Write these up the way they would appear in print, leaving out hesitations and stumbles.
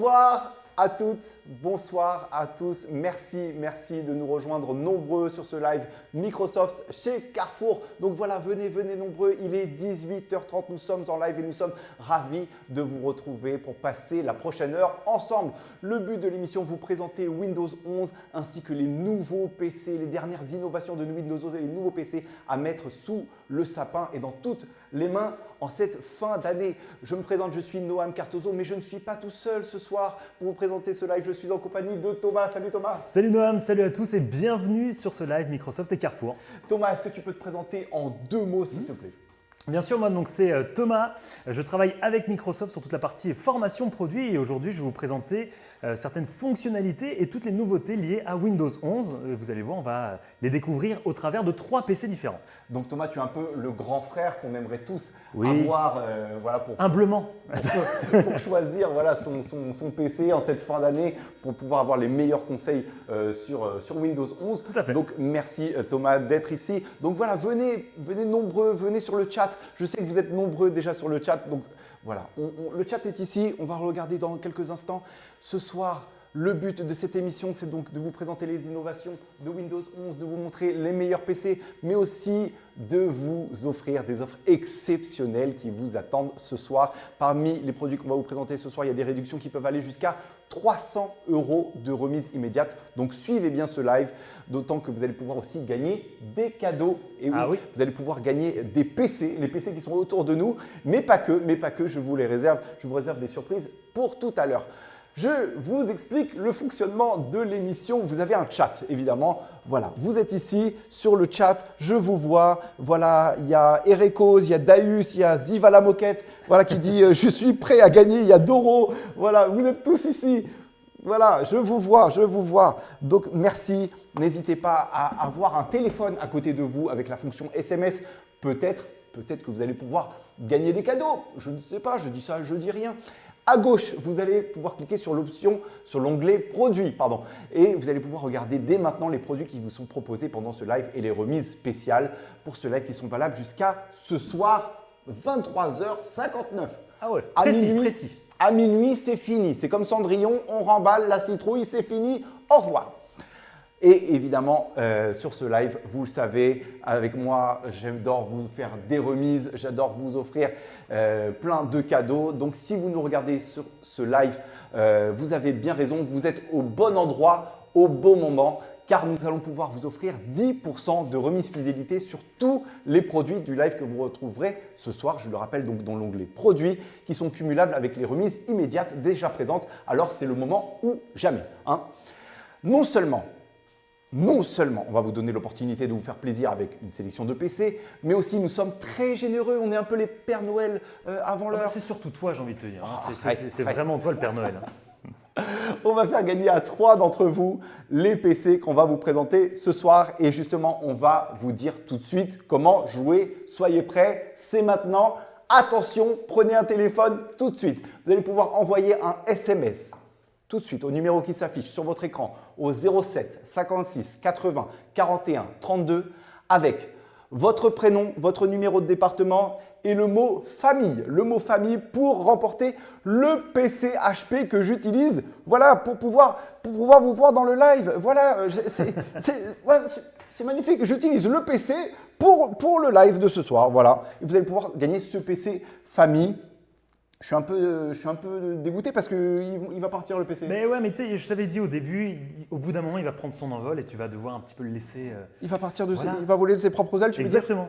Bonsoir à toutes, bonsoir à tous. Merci de nous rejoindre nombreux sur ce live Microsoft chez Carrefour. Donc voilà, venez nombreux. Il est 18h30, nous sommes en live et nous sommes ravis de vous retrouver pour passer la prochaine heure ensemble. Le but de l'émission, vous présenter Windows 11 ainsi que les nouveaux PC, les dernières innovations de Windows 11 et les nouveaux PC à mettre sous le sapin et dans toutes les mains en cette fin d'année. Je me présente, je suis Noam Cartozo, mais je ne suis pas tout seul ce soir pour vous présenter ce live. Je suis en compagnie de Thomas. Salut Thomas. Salut Noam, salut à tous et bienvenue sur ce live Microsoft et Carrefour. Thomas, est-ce que tu peux te présenter en 2 mots s'il te plaît? Bien sûr, moi donc c'est Thomas, je travaille avec Microsoft sur toute la partie formation produit et aujourd'hui je vais vous présenter certaines fonctionnalités et toutes les nouveautés liées à Windows 11. Vous allez voir, on va les découvrir au travers de 3 PC différents. Donc Thomas, tu es un peu le grand frère qu'on aimerait tous Oui. avoir pour Humblement. pour choisir son PC en cette fin d'année pour pouvoir avoir les meilleurs conseils sur Windows 11. Tout à fait. Donc merci Thomas d'être ici. Donc voilà, venez nombreux, venez sur le chat. Je sais que vous êtes nombreux déjà sur le chat. Donc voilà, le chat est ici. On va regarder dans quelques instants. Ce soir, le but de cette émission, c'est donc de vous présenter les innovations de Windows 11, de vous montrer les meilleurs PC, mais aussi de vous offrir des offres exceptionnelles qui vous attendent ce soir. Parmi les produits qu'on va vous présenter ce soir, il y a des réductions qui peuvent aller jusqu'à 300 € de remise immédiate. Donc suivez bien ce live, d'autant que vous allez pouvoir aussi gagner des cadeaux. Et oui, vous allez pouvoir gagner des PC, les PC qui sont autour de nous, mais pas que, je vous réserve des surprises pour tout à l'heure. Je vous explique le fonctionnement de l'émission. Vous avez un chat, évidemment. Voilà, vous êtes ici sur le chat, je vous vois. Voilà, il y a Erekos, il y a Daius, il y a Ziva la moquette, voilà, qui dit « Je suis prêt à gagner ». Il y a Doro, voilà, vous êtes tous ici. Voilà, je vous vois. Donc, merci. N'hésitez pas à avoir un téléphone à côté de vous avec la fonction SMS. Peut-être que vous allez pouvoir gagner des cadeaux. Je ne sais pas, je dis ça, je dis rien. À gauche, vous allez pouvoir cliquer sur l'onglet produits, et vous allez pouvoir regarder dès maintenant les produits qui vous sont proposés pendant ce live et les remises spéciales pour ce live qui sont valables jusqu'à ce soir 23h59. Ah ouais, précis. À minuit, c'est fini. C'est comme Cendrillon, on remballe la citrouille, c'est fini, au revoir. Et évidemment, sur ce live, vous le savez, avec moi, j'adore vous faire des remises, j'adore vous offrir plein de cadeaux. Donc, si vous nous regardez sur ce live, vous avez bien raison, vous êtes au bon endroit, au bon moment, car nous allons pouvoir vous offrir 10% de remise fidélité sur tous les produits du live que vous retrouverez ce soir. Je le rappelle donc dans l'onglet produits qui sont cumulables avec les remises immédiates déjà présentes. Alors, c'est le moment ou jamais. Non seulement, on va vous donner l'opportunité de vous faire plaisir avec une sélection de PC, mais aussi nous sommes très généreux. On est un peu les Pères Noël avant l'heure. C'est surtout toi, j'ai envie de te dire. C'est vraiment toi le Père Noël. On va faire gagner à 3 d'entre vous les PC qu'on va vous présenter ce soir. Et justement, on va vous dire tout de suite comment jouer. Soyez prêts, c'est maintenant. Attention, prenez un téléphone tout de suite. Vous allez pouvoir envoyer un SMS tout de suite au numéro qui s'affiche sur votre écran au 07 56 80 41 32 avec votre prénom, votre numéro de département et le mot famille. Le mot famille pour remporter le PC HP que j'utilise, voilà, pour pouvoir vous voir dans le live. Voilà, c'est magnifique. J'utilise le PC pour le live de ce soir. Voilà, et vous allez pouvoir gagner ce PC famille. Je suis un peu dégoûté parce qu'il va partir le PC. Mais ouais, mais tu sais, je t'avais dit au début, au bout d'un moment, il va prendre son envol et tu vas devoir un petit peu le laisser. Il va partir il va voler de ses propres ailes, tu veux dire ? Exactement.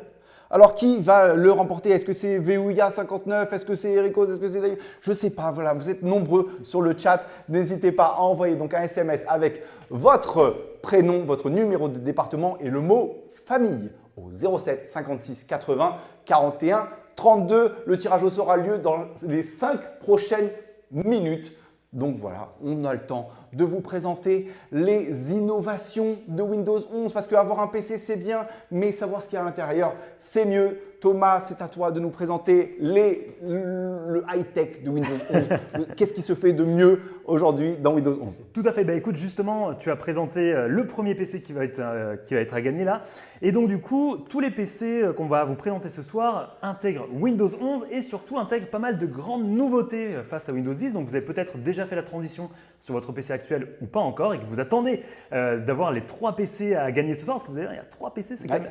Alors, qui va le remporter? Est-ce que c'est VUIA59? Est-ce que c'est Ericos? Est-ce que c'est Daius? Je ne sais pas. Voilà, vous êtes nombreux sur le chat. N'hésitez pas à envoyer donc un SMS avec votre prénom, votre numéro de département et le mot famille au 07 56 80 41 32. Le tirage au sort aura lieu dans les 5 prochaines minutes. Donc voilà, on a le temps de vous présenter les innovations de Windows 11 parce qu'avoir un PC c'est bien, mais savoir ce qu'il y a à l'intérieur c'est mieux. Thomas, c'est à toi de nous présenter le high-tech de Windows 11. Qu'est-ce qui se fait de mieux aujourd'hui dans Windows 11? Tout à fait. Bah, écoute, justement, tu as présenté le premier PC qui va être à gagner là. Et donc, du coup, tous les PC qu'on va vous présenter ce soir intègrent Windows 11 et surtout intègrent pas mal de grandes nouveautés face à Windows 10. Donc, vous avez peut-être déjà fait la transition sur votre PC actuel ou pas encore et que vous attendez d'avoir les 3 PC à gagner ce soir. Parce que vous allez dire, il y a 3 PC, c'est quand même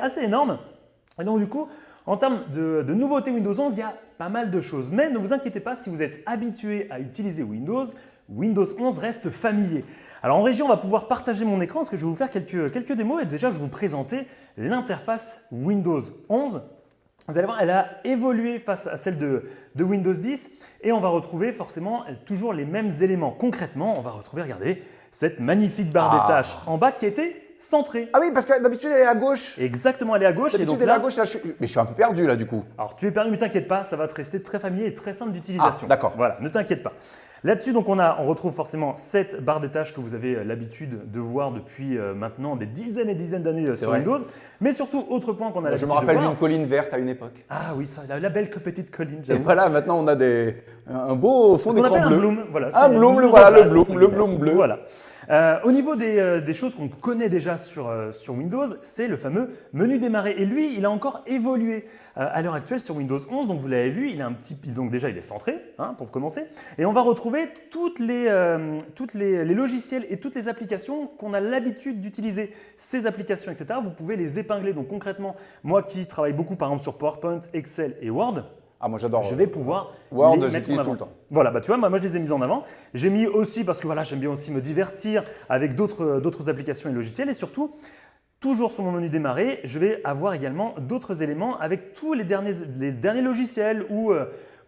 assez énorme. Et donc, du coup, en termes de nouveautés Windows 11, il y a pas mal de choses. Mais ne vous inquiétez pas, si vous êtes habitué à utiliser Windows 11 reste familier. Alors en régie, on va pouvoir partager mon écran parce que je vais vous faire quelques démos et déjà je vais vous présenter l'interface Windows 11. Vous allez voir, elle a évolué face à celle de Windows 10 et on va retrouver forcément toujours les mêmes éléments. Concrètement, on va retrouver, regardez, cette magnifique barre des tâches en bas qui a été centrée. Ah oui, parce que d'habitude elle est à gauche. Exactement, elle est à gauche. D'habitude elle est à gauche, là, mais je suis un peu perdu là du coup. Alors tu es perdu, mais t'inquiète pas, ça va te rester très familier et très simple d'utilisation. Ah, d'accord. Voilà, ne t'inquiète pas. Là-dessus, donc on retrouve forcément cette barre des tâches que vous avez l'habitude de voir depuis maintenant des dizaines et dizaines d'années sur vrai. Windows. Mais surtout, autre point qu'on a l'habitude Je de me voir. rappelle d'une colline verte à une époque. Ah oui, ça, la belle petite colline, Et j'avoue. voilà, maintenant on a un beau fond Ce qu'on d'écran appelle bleu. un bloom. Voilà, Un c'est bloom, une voilà, rosace, le entre bloom guillemets. bleu. Voilà. Au niveau des choses qu'on connaît déjà sur Windows, c'est le fameux menu démarrer. Et lui, il a encore évolué à l'heure actuelle sur Windows 11. Donc vous l'avez vu, donc déjà il est centré, hein, pour commencer. Et on va retrouver toutes les logiciels et toutes les applications qu'on a l'habitude d'utiliser. Ces applications, etc., vous pouvez les épingler. Donc concrètement, moi qui travaille beaucoup par exemple sur PowerPoint, Excel et Word, Ah, moi j'adore. je vais pouvoir Word, les mettre j'utilise en avant. tout le temps. Voilà, bah tu vois, moi je les ai mis en avant. J'ai mis aussi parce que voilà, j'aime bien aussi me divertir avec d'autres applications et logiciels et surtout, toujours sur mon menu démarrer, je vais avoir également d'autres éléments avec tous les derniers logiciels ou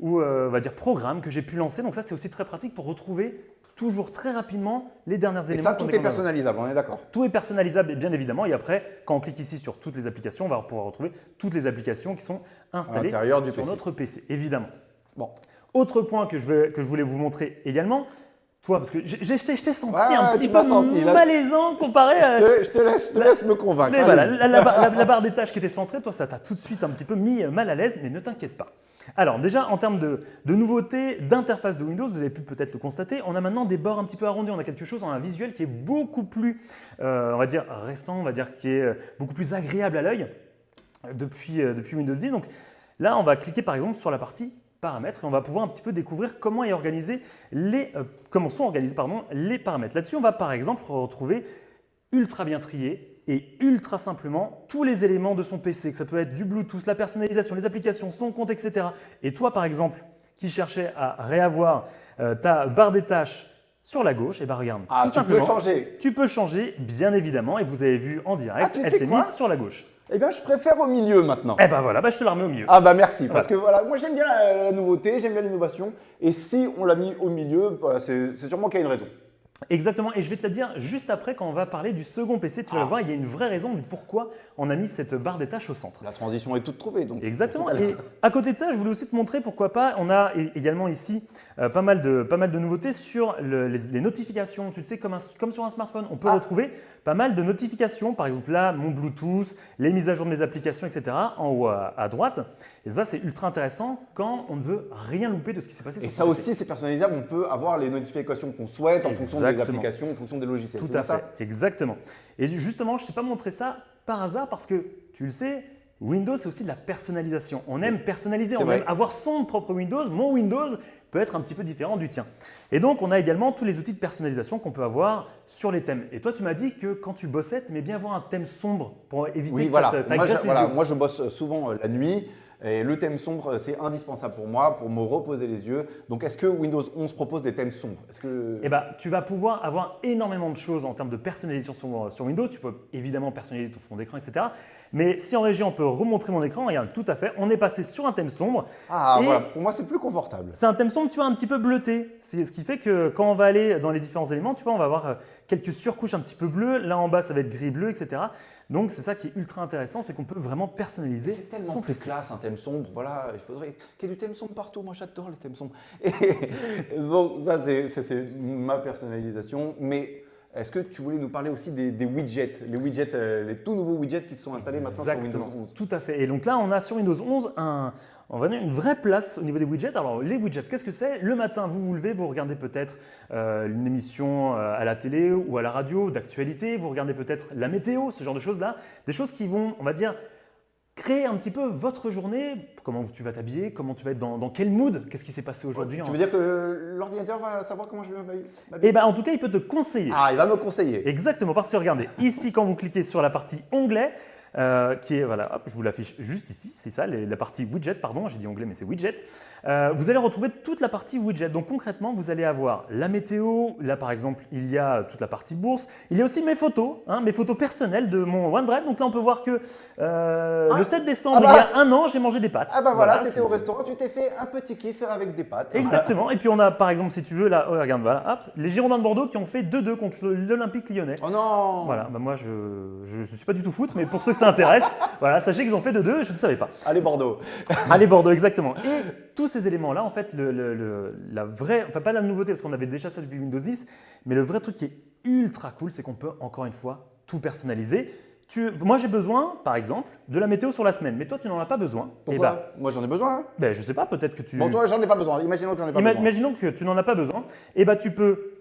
on va dire programmes que j'ai pu lancer. Donc ça, c'est aussi très pratique pour retrouver toujours très rapidement les derniers Et éléments. ça, tout est personnalisable, on est d'accord. Tout est personnalisable, bien évidemment. Et après, quand on clique ici sur toutes les applications, on va pouvoir retrouver toutes les applications qui sont installées l'intérieur du sur PC. notre PC, évidemment. Bon. Autre point que je voulais vous montrer également, toi, parce que je t'ai senti Ouais, un tu petit m'as peu senti, là. malaisant comparé à… Je te laisse me convaincre. Mais voilà, Allez-y. la barre des tâches qui était centrée, toi, ça t'a tout de suite un petit peu mis mal à l'aise, mais ne t'inquiète pas. Alors déjà, en termes de nouveautés, d'interface de Windows, vous avez pu peut-être le constater, on a maintenant des bords un petit peu arrondis, on a quelque chose, on a un visuel qui est beaucoup plus, on va dire, récent, on va dire, qui est beaucoup plus agréable à l'œil depuis Windows 10. Donc là, on va cliquer par exemple sur la partie paramètres et on va pouvoir un petit peu découvrir comment sont organisés les paramètres. Là-dessus, on va par exemple retrouver ultra bien trié et ultra simplement tous les éléments de son PC, que ça peut être du Bluetooth, la personnalisation, les applications, son compte, etc. Et toi, par exemple, qui cherchais à réavoir ta barre des tâches sur la gauche, et bien regarde, Ah, tout tu simplement, peux changer. tu peux changer, bien évidemment, et vous avez vu en direct, Ah, tu elle sais s'est quoi mise sur la gauche. Eh bien, je préfère au milieu maintenant. Eh ben voilà, je te la remets au milieu. Ah bah merci, parce que voilà, moi j'aime bien la nouveauté, j'aime bien l'innovation, et si on l'a mis au milieu, voilà, c'est sûrement qu'il y a une raison. Exactement, et je vais te la dire juste après quand on va parler du second PC. Tu vas le voir, il y a une vraie raison du pourquoi on a mis cette barre des tâches au centre. La transition est toute trouvée, donc. Exactement, et à côté de ça, je voulais aussi te montrer pourquoi pas, on a également ici pas mal de nouveautés sur les notifications. Tu le sais, comme sur un smartphone, on peut retrouver pas mal de notifications, par exemple là, mon Bluetooth, les mises à jour de mes applications, etc. en haut à droite. Et ça, c'est ultra intéressant quand on ne veut rien louper de ce qui s'est passé sur Et son ça PC. aussi, c'est personnalisable, on peut avoir les notifications qu'on souhaite en fonction des applications, en fonction des logiciels. Tout à fait, exactement. Et justement, je ne t'ai pas montré ça par hasard parce que, tu le sais, Windows, c'est aussi de la personnalisation. On aime personnaliser, on aime avoir son propre Windows. Mon Windows peut être un petit peu différent du tien. Et donc, on a également tous les outils de personnalisation qu'on peut avoir sur les thèmes. Et toi, tu m'as dit que quand tu bossais, tu aimais bien avoir un thème sombre pour éviter que ça t'agresse les yeux. Moi, je bosse souvent la nuit. Et le thème sombre, c'est indispensable pour moi, pour me reposer les yeux. Donc, est-ce que Windows 11 propose des thèmes sombres? Eh ben, tu vas pouvoir avoir énormément de choses en termes de personnalisation sur Windows. Tu peux évidemment personnaliser ton fond d'écran, etc. Mais si en régie, on peut remontrer mon écran, regarde, tout à fait, on est passé sur un thème sombre. Ah, et voilà, pour moi, c'est plus confortable. c'est un thème sombre, tu vois, un petit peu bleuté. C'est ce qui fait que quand on va aller dans les différents éléments, tu vois, on va avoir quelques surcouches un petit peu bleues. Là en bas, ça va être gris-bleu, etc. Donc, c'est ça qui est ultra intéressant, c'est qu'on peut vraiment personnaliser C'est tellement son plus PC. classe un thème sombre. Voilà, il faudrait qu'il y ait du thème sombre partout. Moi, j'adore les thèmes sombres. Et bon, ça, c'est ma personnalisation. Mais est-ce que tu voulais nous parler aussi des widgets, les tout nouveaux widgets qui se sont installés maintenant sur Windows 11? Tout à fait. Et donc là, on a sur Windows 11 on va dire une vraie place au niveau des widgets. Alors les widgets, qu'est-ce que c'est? Le matin, vous vous levez, vous regardez peut-être une émission à la télé ou à la radio d'actualité, vous regardez peut-être la météo, ce genre de choses-là. Des choses qui vont, on va dire, créer un petit peu votre journée, comment tu vas t'habiller, comment tu vas être dans quel mood, qu'est-ce qui s'est passé aujourd'hui. Tu veux dire que l'ordinateur va savoir comment je vais m'habiller? Eh bien, en tout cas, il peut te conseiller. Ah, il va me conseiller. Exactement, parce que regardez, ici, quand vous cliquez sur la partie onglet, qui est, voilà, hop, je vous l'affiche juste ici, c'est ça, la partie widget, pardon, j'ai dit onglet, mais c'est widget. Vous allez retrouver toute la partie widget. Donc concrètement, vous allez avoir la météo, là par exemple, il y a toute la partie bourse. Il y a aussi mes photos personnelles de mon OneDrive. Donc là, on peut voir que le 7 décembre, il y a un an, j'ai mangé des pâtes. Ah bah voilà, tu étais au restaurant, tu t'es fait un petit kiff avec des pâtes. Exactement. Et puis on a, par exemple, si tu veux, là, regarde, voilà, hop, les Girondins de Bordeaux qui ont fait 2-2 contre l'Olympique Lyonnais. Oh non! Voilà, bah moi je suis pas du tout foot, mais pour ceux que ça intéresse, voilà, sachez qu'ils ont fait 2-2, je ne savais pas. Allez Bordeaux. Allez Bordeaux, exactement. Et tous ces éléments-là, en fait, la vraie, enfin pas la nouveauté parce qu'on avait déjà ça depuis Windows 10, mais le vrai truc qui est ultra cool, c'est qu'on peut encore une fois tout personnaliser. Moi j'ai besoin, par exemple, de la météo sur la semaine, mais toi tu n'en as pas besoin. Pourquoi? Moi j'en ai besoin. Je sais pas, peut-être que tu. Bon, toi j'en ai pas besoin. Imaginons que j'en ai pas besoin. Imaginons que tu n'en as pas besoin. Tu peux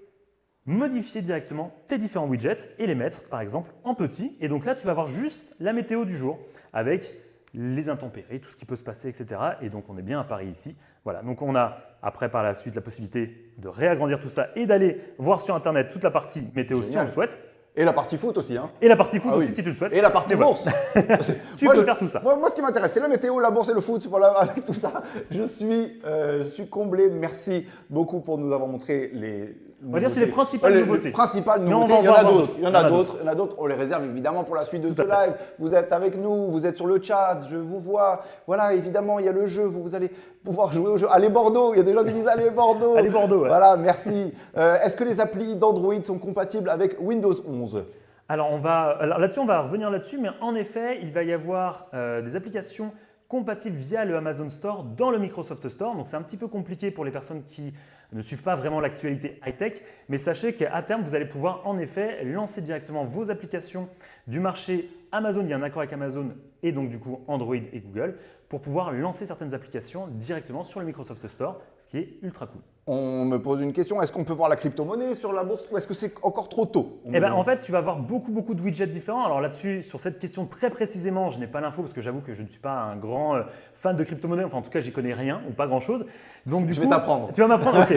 modifier directement tes différents widgets et les mettre, par exemple, en petit. Et donc là, tu vas avoir juste la météo du jour avec les intempéries, tout ce qui peut se passer, etc. Et donc, on est bien à Paris ici. Voilà. Donc, on a après, par la suite, la possibilité de réagrandir tout ça et d'aller voir sur Internet toute la partie météo si on le souhaite. Et la partie foot aussi. Hein. Et la partie foot aussi, si tu le souhaites. Et la partie bourse. Tu peux faire tout ça. Moi, ce qui m'intéresse, c'est la météo, la bourse et le foot. Voilà, avec tout ça, je suis comblé. Merci beaucoup pour nous avoir montré les. On va dire c'est les principales nouveautés. Les principales nouveautés. Il y en a d'autres. On les réserve évidemment pour la suite de ce live. Vous êtes avec nous, vous êtes sur le chat, je vous vois. Voilà, évidemment, il y a le jeu. Vous allez pouvoir jouer au jeu. Allez Bordeaux. Il y a des gens qui disent allez Bordeaux. Allez Bordeaux. Ouais. Voilà, merci. Est-ce que les applis d'Android sont compatibles avec Windows 11? Alors là-dessus, on va revenir là-dessus, mais en effet, il va y avoir des applications compatibles via le Amazon Store dans le Microsoft Store. Donc c'est un petit peu compliqué pour les personnes qui ne suivent pas vraiment l'actualité high-tech, mais sachez qu'à terme, vous allez pouvoir en effet lancer directement vos applications du marché Amazon. Il y a un accord avec Amazon et donc du coup Android et Google pour pouvoir lancer certaines applications directement sur le Microsoft Store, ce qui est ultra cool. On me pose une question, est-ce qu'on peut voir la crypto-monnaie sur la bourse ou est-ce que c'est encore trop tôt? En fait, tu vas avoir beaucoup de widgets différents. Alors là-dessus, sur cette question très précisément, je n'ai pas l'info parce que j'avoue que je ne suis pas un grand fan de crypto-monnaie. Enfin, en tout cas, j'y connais rien ou pas grand-chose. Donc du coup, je vais t'apprendre. Tu vas m'apprendre. Ok,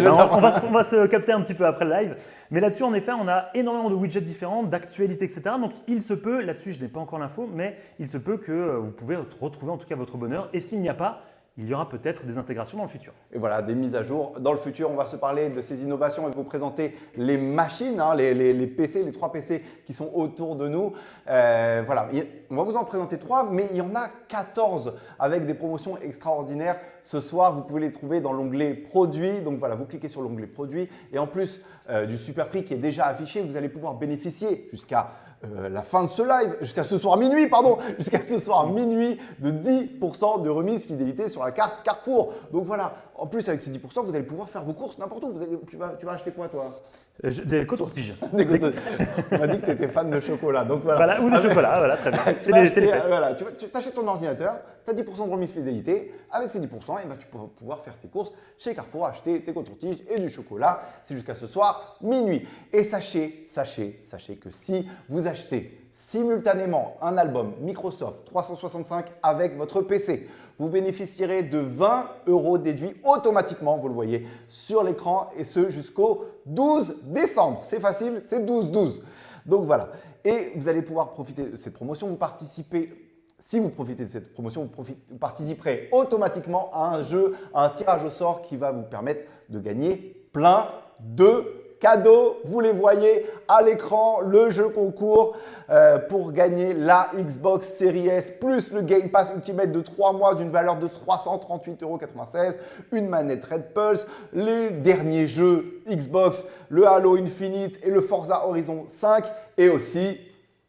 on va se capter un petit peu après le live. Mais là-dessus, en effet, on a énormément de widgets différents, d'actualités, etc. Donc il se peut, là-dessus, je n'ai pas encore l'info, mais il se peut que vous pouvez retrouver en tout cas votre bonheur. Et s'il n'y a pas, il y aura peut-être des intégrations dans le futur. Et voilà, des mises à jour. Dans le futur, on va se parler de ces innovations et vous présenter les machines, hein, les PC, les 3 PC qui sont autour de nous. Voilà, on va vous en présenter 3, mais il y en a 14 avec des promotions extraordinaires. Ce soir, vous pouvez les trouver dans l'onglet Produits. Donc voilà, vous cliquez sur l'onglet Produits et en plus du super prix qui est déjà affiché, vous allez pouvoir bénéficier jusqu'à la fin de ce live, jusqu'à ce soir minuit, de 10% de remise fidélité sur la carte Carrefour. Donc voilà, en plus avec ces 10%, vous allez pouvoir faire vos courses n'importe où. Tu vas acheter quoi toi? Des cotons-tiges. On m'a dit que tu étais fan de chocolat. Donc voilà. Ou de chocolat, voilà, très bien. C'est les fêtes. Voilà, tu achètes ton ordinateur, tu as 10% de remise fidélité. Avec ces 10%, tu peux pouvoir faire tes courses chez Carrefour, acheter tes cotons-tiges et du chocolat. C'est jusqu'à ce soir minuit. Et sachez que si vous achetez simultanément un album Microsoft 365 avec votre PC, vous bénéficierez de 20 € déduits automatiquement, vous le voyez sur l'écran, et ce jusqu'au 12 décembre. C'est facile, c'est 12-12. Donc voilà. Et vous allez pouvoir profiter de cette promotion. Si vous profitez de cette promotion, vous participerez automatiquement à un jeu, à un tirage au sort qui va vous permettre de gagner plein de cadeaux. Vous les voyez à l'écran, le jeu concours pour gagner la Xbox Series S plus le Game Pass Ultimate de 3 mois d'une valeur de 338,96 €, une manette Red Pulse, les derniers jeux Xbox, le Halo Infinite et le Forza Horizon 5. Et aussi,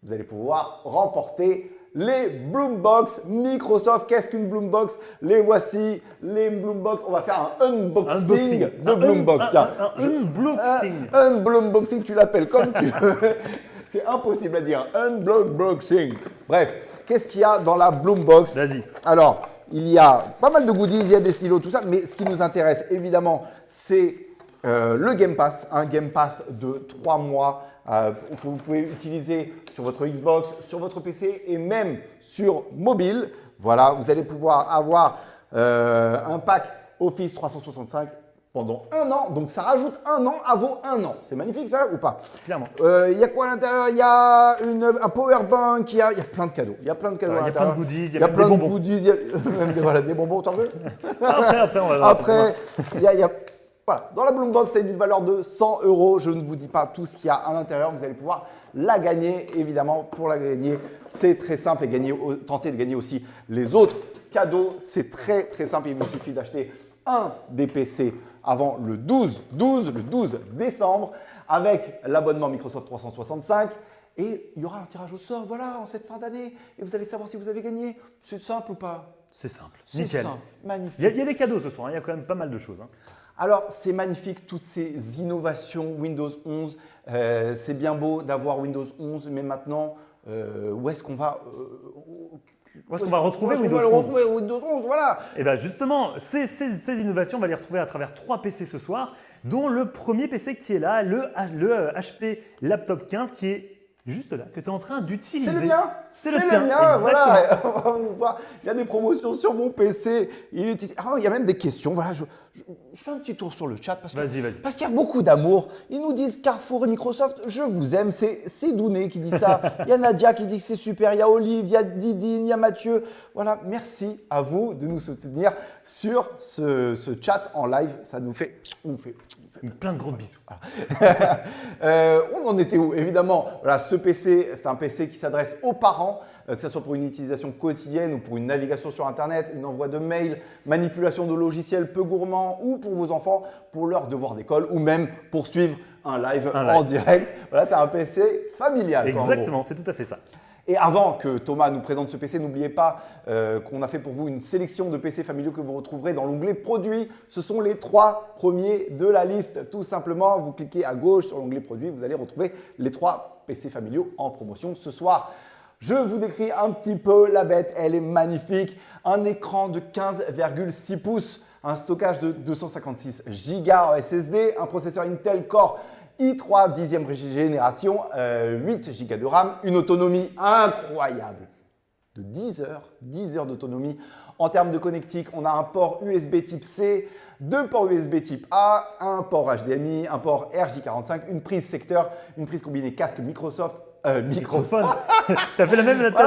vous allez pouvoir remporter les Bloombox Microsoft. Qu'est-ce qu'une Bloombox? Les voici, les Bloombox. On va faire un unboxing de Bloombox. Un unboxing. Un Bloomboxing, tu l'appelles comme tu veux. C'est impossible à dire. Unboxing. Bref, qu'est-ce qu'il y a dans la Bloombox? Vas-y. Alors, il y a pas mal de goodies, il y a des stylos, tout ça. Mais ce qui nous intéresse, évidemment, c'est le Game Pass. Un Game Pass de 3 mois. Que vous pouvez utiliser sur votre Xbox, sur votre PC et même sur mobile. Voilà, vous allez pouvoir avoir un pack Office 365 pendant 1 an. Donc, ça rajoute 1 an à vos 1 an. C'est magnifique ça ou pas? Clairement. Il y a quoi à l'intérieur? Il y a un power bank, il y a plein de cadeaux. Il y a plein de cadeaux à l'intérieur. Il y a plein de goodies, il y a plein de goodies. Il y a même voilà, des bonbons, t'en veux? Après, on va voir. Après, il y a voilà, dans la Bloombox, c'est d'une valeur de 100 €. Je ne vous dis pas tout ce qu'il y a à l'intérieur. Vous allez pouvoir la gagner. Évidemment, pour la gagner, c'est très simple et tenter de gagner aussi les autres cadeaux. C'est très, très simple. Il vous suffit d'acheter un des PC avant le 12 décembre avec l'abonnement Microsoft 365. Et il y aura un tirage au sort, voilà, en cette fin d'année. Et vous allez savoir si vous avez gagné. C'est simple ou pas? C'est simple. C'est Nickel. simple, magnifique. Il y a des cadeaux ce soir, il y a quand même pas mal de choses. Alors, c'est magnifique, toutes ces innovations Windows 11. C'est bien beau d'avoir Windows 11, mais maintenant, où est-ce qu'on va Où est-ce qu'on va retrouver Windows 11, voilà. Et bien justement, ces innovations, on va les retrouver à travers 3 PC ce soir, dont le premier PC qui est là, le HP Laptop 15, qui est juste là, que tu es en train d'utiliser. C'est le mien. C'est le tien, mien, voilà. On va voir. Il y a des promotions sur mon PC. Il est ici. Ah, il y a même des questions. Voilà, je fais un petit tour sur le chat parce qu'il y a beaucoup d'amour. Ils nous disent Carrefour et Microsoft, je vous aime. C'est Douné qui dit ça. Il y a Nadia qui dit que c'est super. Il y a Olive, il y a Didine, il y a Mathieu. Voilà, merci à vous de nous soutenir sur ce chat en live. Ça nous fait plein de gros bisous. On en était où? Évidemment, voilà, ce PC, c'est un PC qui s'adresse aux parents, que ce soit pour une utilisation quotidienne ou pour une navigation sur Internet, une envoi de mails, manipulation de logiciels peu gourmands ou pour vos enfants, pour leurs devoirs d'école ou même pour suivre un live en direct. Voilà, c'est un PC familial. Exactement, c'est tout à fait ça. Et avant que Thomas nous présente ce PC, n'oubliez pas qu'on a fait pour vous une sélection de PC familiaux que vous retrouverez dans l'onglet Produits. Ce sont les 3 premiers de la liste. Tout simplement, vous cliquez à gauche sur l'onglet Produits, vous allez retrouver les 3 PC familiaux en promotion ce soir. Je vous décris un petit peu la bête, elle est magnifique. Un écran de 15,6 pouces, un stockage de 256 Go en SSD, un processeur Intel Core i3 10e génération, 8 Go de RAM, une autonomie incroyable de 10 heures d'autonomie. En termes de connectique, on a un port USB type C, 2 ports USB type A, un port HDMI, un port RJ45, une prise secteur, une prise combinée casque Microsoft. Microphone. T'as fait la même là tout à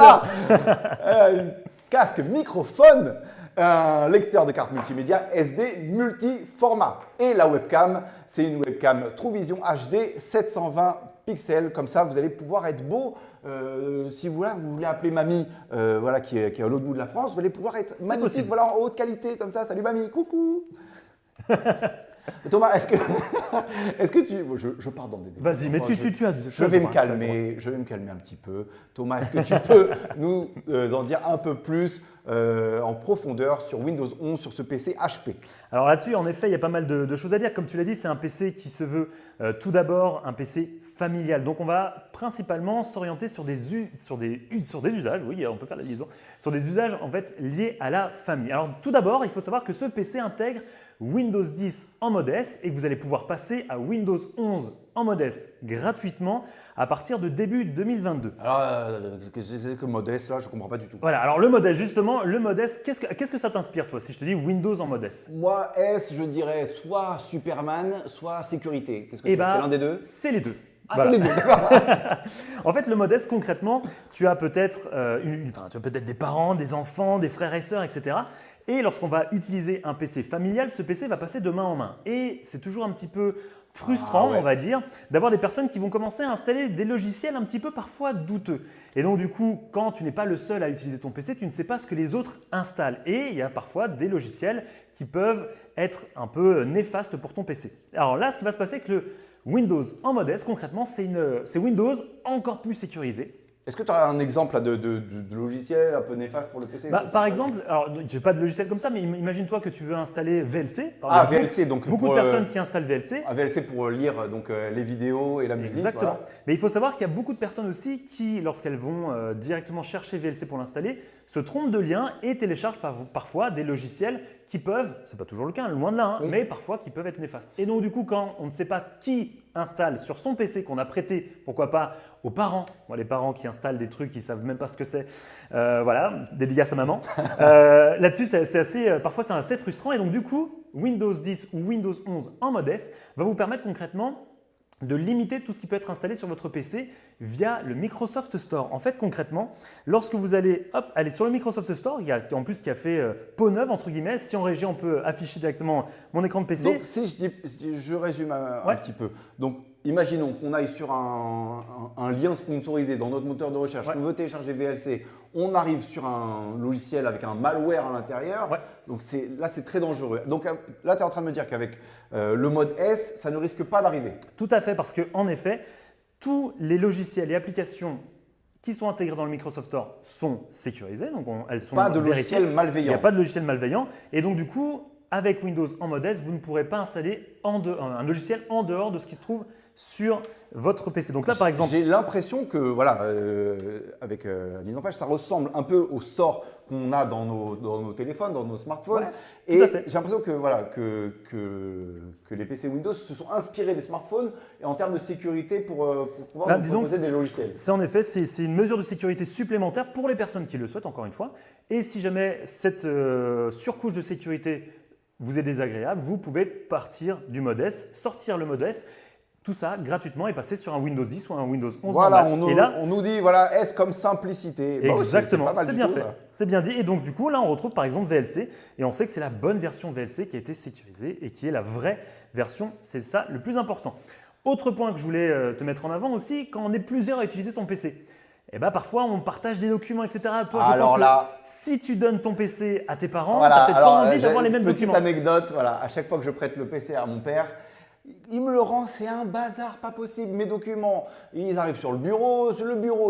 l'heure. Casque microphone. Un lecteur de carte multimédia SD multi-format. Et la webcam, c'est une webcam TrueVision HD 720 pixels. Comme ça, vous allez pouvoir être beau. Si vous voulez appeler mamie, voilà, qui est à l'autre bout de la France, vous allez pouvoir être magnifique, voilà, en haute qualité, comme ça. Salut mamie, coucou. Thomas, est-ce que tu… Je pars dans des débats. Vas-y, mais je vais me calmer un petit peu. Thomas, est-ce que tu peux nous en dire un peu plus en profondeur sur Windows 11, sur ce PC HP? Alors là-dessus, en effet, il y a pas mal de choses à dire. Comme tu l'as dit, c'est un PC qui se veut tout d'abord un PC familial. Donc on va principalement s'orienter sur des usages, oui, on peut faire la liaison, sur des usages en fait liés à la famille. Alors tout d'abord, il faut savoir que ce PC intègre Windows 10 en mode S et que vous allez pouvoir passer à Windows 11 en mode S gratuitement à partir de début 2022. Alors, c'est que mode S là, je ne comprends pas du tout. Voilà, alors le mode S justement, qu'est-ce que ça t'inspire toi si je te dis Windows en mode S? Moi, S, je dirais soit Superman, soit sécurité. Qu'est-ce que c'est? C'est l'un des deux? C'est les deux. Ah, voilà. C'est les deux, d'accord. En fait, le mode S, concrètement, tu as peut-être des parents, des enfants, des frères et sœurs, etc. Et lorsqu'on va utiliser un PC familial, ce PC va passer de main en main. Et c'est toujours un petit peu frustrant, on va dire, d'avoir des personnes qui vont commencer à installer des logiciels un petit peu parfois douteux. Et donc du coup, quand tu n'es pas le seul à utiliser ton PC, tu ne sais pas ce que les autres installent. Et il y a parfois des logiciels qui peuvent être un peu néfastes pour ton PC. Alors là, ce qui va se passer avec le Windows en mode S, concrètement, c'est Windows encore plus sécurisé. Est-ce que tu as un exemple là, de logiciel un peu néfaste pour le PC? Par exemple, alors j'ai pas de logiciel comme ça, mais imagine-toi que tu veux installer VLC. Ah, VLC, donc beaucoup de personnes qui installent VLC. VLC pour lire donc, les vidéos et la musique. Exactement. Voilà. Mais il faut savoir qu'il y a beaucoup de personnes aussi qui, lorsqu'elles vont directement chercher VLC pour l'installer, se trompent de lien et téléchargent parfois des logiciels qui peuvent, c'est pas toujours le cas, loin de là, hein, Oui. mais parfois qui peuvent être néfastes. Et donc du coup, quand on ne sait pas qui installe sur son PC qu'on a prêté, pourquoi pas aux parents, les parents qui installent des trucs, qui savent même pas ce que c'est, voilà, dédicace à maman. Là-dessus, parfois c'est assez frustrant. Et donc du coup, Windows 10 ou Windows 11 en mode S va vous permettre concrètement de limiter tout ce qui peut être installé sur votre PC via le Microsoft Store. En fait, concrètement, lorsque vous allez aller sur le Microsoft Store, en plus qui a fait peau neuve, entre guillemets, si en régie on peut afficher directement mon écran de PC. Donc, si je résume un petit peu. Donc, imaginons qu'on aille sur un lien sponsorisé dans notre moteur de recherche, on veut télécharger VLC, on arrive sur un logiciel avec un malware à l'intérieur. Donc là, c'est très dangereux. Donc là, tu es en train de me dire qu'avec le mode S, ça ne risque pas d'arriver. Tout à fait, parce qu'en effet, tous les logiciels et applications qui sont intégrés dans le Microsoft Store sont sécurisés, donc elles sont pas de vérifiées. logiciel malveillant. Il n'y a pas de logiciel malveillant. Et donc du coup, avec Windows en mode S, vous ne pourrez pas installer un logiciel en dehors de ce qui se trouve sur votre PC. Donc là, par exemple, j'ai l'impression que voilà, avec la mise en page, ça ressemble un peu au store qu'on a dans nos téléphones, dans nos smartphones. Et j'ai l'impression que voilà que les PC Windows se sont inspirés des smartphones et en termes de sécurité pour pouvoir nous proposer des logiciels. C'est en effet, c'est une mesure de sécurité supplémentaire pour les personnes qui le souhaitent, encore une fois. Et si jamais cette surcouche de sécurité vous est désagréable, vous pouvez partir du mode S, sortir le mode S. Tout ça gratuitement et passer sur un Windows 10 ou un Windows 11 voilà, normal. On nous dit voilà, S comme simplicité. Exactement, c'est bien fait. Ça. C'est bien dit. Et donc du coup, là, on retrouve par exemple VLC et on sait que c'est la bonne version VLC qui a été sécurisée et qui est la vraie version. C'est ça le plus important. Autre point que je voulais te mettre en avant aussi, quand on est plusieurs à utiliser son PC. Parfois, on partage des documents, etc. Toi, alors là, si tu donnes ton PC à tes parents, tu n'as peut-être pas envie d'avoir les mêmes documents. Petite anecdote, voilà, à chaque fois que je prête le PC à mon père, il me le rend, c'est un bazar pas possible. Mes documents, ils arrivent sur le bureau,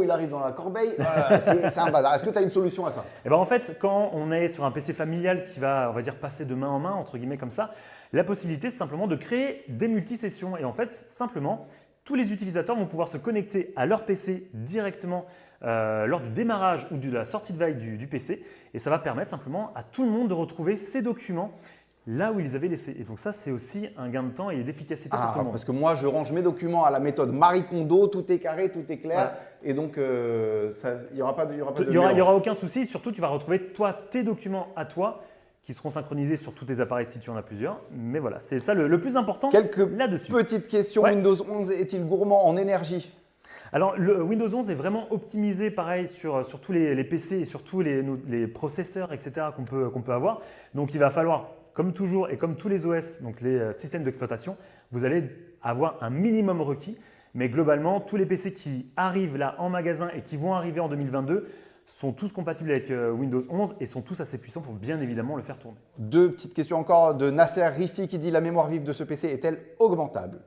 il arrive dans la corbeille. Voilà, c'est un bazar. Est-ce que tu as une solution à ça? En fait, quand on est sur un PC familial qui va, on va dire, passer de main en main, entre guillemets comme ça, la possibilité, c'est simplement de créer des multisessions. Et en fait, simplement, tous les utilisateurs vont pouvoir se connecter à leur PC directement lors du démarrage ou de la sortie de veille du PC. Et ça va permettre simplement à tout le monde de retrouver ses documents là où ils avaient laissé. Et donc ça, c'est aussi un gain de temps et d'efficacité pour tout le monde. Parce que moi, je range mes documents à la méthode Marie Kondo, tout est carré, tout est clair. Ouais. Et donc, il n'y aura pas de Il n'y aura aucun souci. Surtout, tu vas retrouver tes documents à toi qui seront synchronisés sur tous tes appareils si tu en as plusieurs. Mais voilà, c'est ça le plus important là-dessus. Petite question, Windows 11 est-il gourmand en énergie? Alors, le Windows 11 est vraiment optimisé, pareil, sur tous les PC et sur tous les processeurs, etc. qu'on peut avoir. Donc, il va falloir, comme toujours et comme tous les OS, donc les systèmes d'exploitation, vous allez avoir un minimum requis. Mais globalement, tous les PC qui arrivent là en magasin et qui vont arriver en 2022 sont tous compatibles avec Windows 11 et sont tous assez puissants pour bien évidemment le faire tourner. Deux petites questions encore de Nasser Rifi qui dit: la mémoire vive de ce PC est-elle augmentable?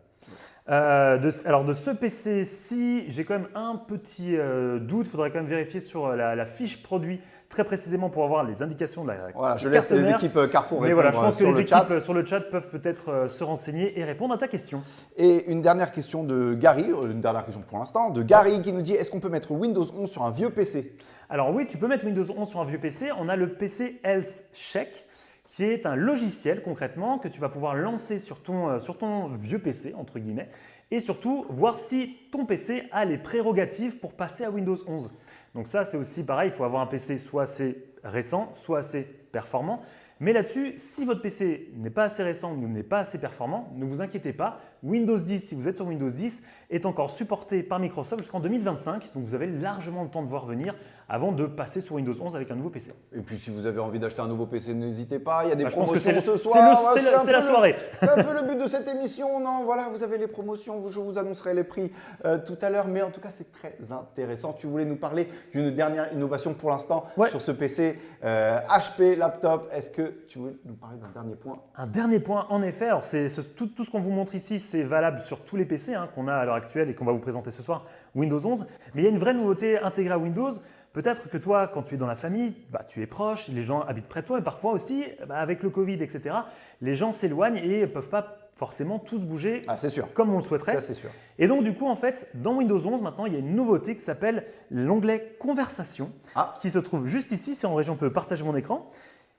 Alors de ce PC-ci, j'ai quand même un petit doute. Il faudrait quand même vérifier sur la fiche produit très précisément pour avoir les indications de la Voilà, je laisse les équipes Carrefour répondre. Mais voilà, je pense que les équipes sur le chat peuvent peut-être se renseigner et répondre à ta question. Et une dernière question de Gary, une dernière question pour l'instant, de Gary qui nous dit: est-ce qu'on peut mettre Windows 11 sur un vieux PC? Alors oui, tu peux mettre Windows 11 sur un vieux PC. On a le PC Health Check, qui est un logiciel concrètement que tu vas pouvoir lancer sur ton vieux PC, entre guillemets, et surtout voir si ton PC a les prérogatives pour passer à Windows 11. Donc ça, c'est aussi pareil, il faut avoir un PC soit assez récent, soit assez performant. Mais là-dessus, si votre PC n'est pas assez récent ou n'est pas assez performant, ne vous inquiétez pas. Windows 10, si vous êtes sur Windows 10, est encore supporté par Microsoft jusqu'en 2025. Donc vous avez largement le temps de voir venir avant de passer sur Windows 11 avec un nouveau PC. Et puis si vous avez envie d'acheter un nouveau PC, n'hésitez pas. Il y a des promotions ce soir. C'est la soirée. C'est un peu le but de cette émission. Non, voilà, vous avez les promotions. Je vous annoncerai les prix tout à l'heure. Mais en tout cas, c'est très intéressant. Tu voulais nous parler d'une dernière innovation pour l'instant sur ce PC HP laptop. Est-ce que que tu veux nous parler d'un dernier point? Un dernier point, en effet, alors tout ce qu'on vous montre ici, c'est valable sur tous les PC qu'on a à l'heure actuelle et qu'on va vous présenter ce soir, Windows 11. Mais il y a une vraie nouveauté intégrée à Windows. Peut-être que toi, quand tu es dans la famille, tu es proche, les gens habitent près de toi, et parfois aussi, avec le Covid, etc., les gens s'éloignent et ne peuvent pas forcément tous bouger Ah, c'est sûr. comme on le souhaiterait. Ça, c'est sûr. Et donc, du coup, en fait, dans Windows 11, maintenant, il y a une nouveauté qui s'appelle l'onglet Conversation, qui se trouve juste ici. Si en région, on peut partager mon écran,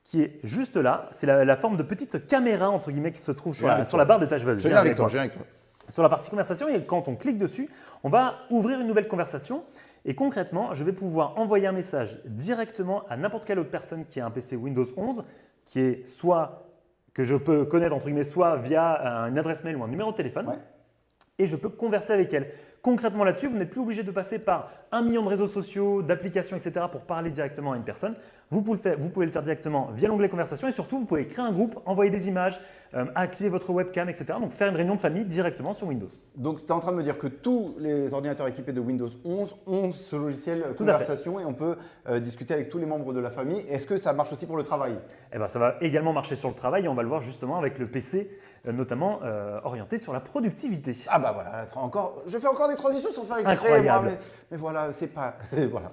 qui est juste là. C'est la forme de petite caméra, entre guillemets, qui se trouve sur la barre des tâches. Je viens avec toi. Sur la partie conversation, et quand on clique dessus, on va ouvrir une nouvelle conversation. Et concrètement, je vais pouvoir envoyer un message directement à n'importe quelle autre personne qui a un PC Windows 11, qui est soit que je peux connaître entre guillemets, soit via une adresse mail ou un numéro de téléphone, et je peux converser avec elle. Concrètement là-dessus, vous n'êtes plus obligé de passer par 1 million de réseaux sociaux, d'applications, etc. pour parler directement à une personne. Vous pouvez le faire directement via l'onglet conversation et surtout, vous pouvez créer un groupe, envoyer des images, activer votre webcam, etc. Donc faire une réunion de famille directement sur Windows. Donc tu es en train de me dire que tous les ordinateurs équipés de Windows 11 ont ce logiciel conversation et on peut discuter avec tous les membres de la famille. Est-ce que ça marche aussi pour le travail? Eh ben, ça va également marcher sur le travail et on va le voir justement avec le PC, notamment orienté sur la productivité. Ah bah voilà, je fais encore des transitions sans faire exprès. Incroyable. Mais voilà, c'est pas… voilà.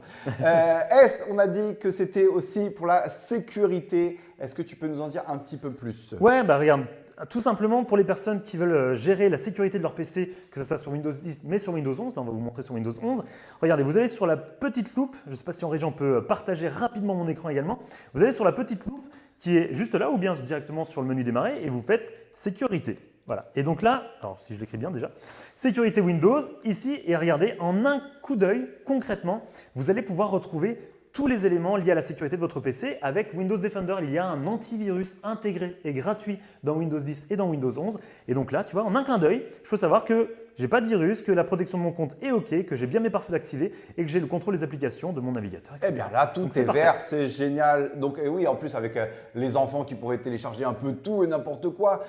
On a dit que c'était aussi pour la sécurité. Est-ce que tu peux nous en dire un petit peu plus? Ouais, bah regarde, tout simplement pour les personnes qui veulent gérer la sécurité de leur PC, que ce soit sur Windows 10, mais sur Windows 11, là on va vous montrer sur Windows 11. Regardez, vous allez sur la petite loupe, je ne sais pas si en région on peut partager rapidement mon écran également. Vous allez sur la petite loupe qui est juste là ou bien directement sur le menu démarrer et vous faites sécurité. Voilà. Et donc là, alors si je l'écris bien déjà, sécurité Windows, ici, et regardez, en un coup d'œil, concrètement, vous allez pouvoir retrouver tous les éléments liés à la sécurité de votre PC. Avec Windows Defender, il y a un antivirus intégré et gratuit dans Windows 10 et dans Windows 11. Et donc là, tu vois, en un clin d'œil, je peux savoir que je n'ai pas de virus, que la protection de mon compte est OK, que j'ai bien mes pare-feux activés et que j'ai le contrôle des applications de mon navigateur, etc. Eh bien là, tout est vert, c'est génial. Donc oui, en plus avec les enfants qui pourraient télécharger un peu tout et n'importe quoi.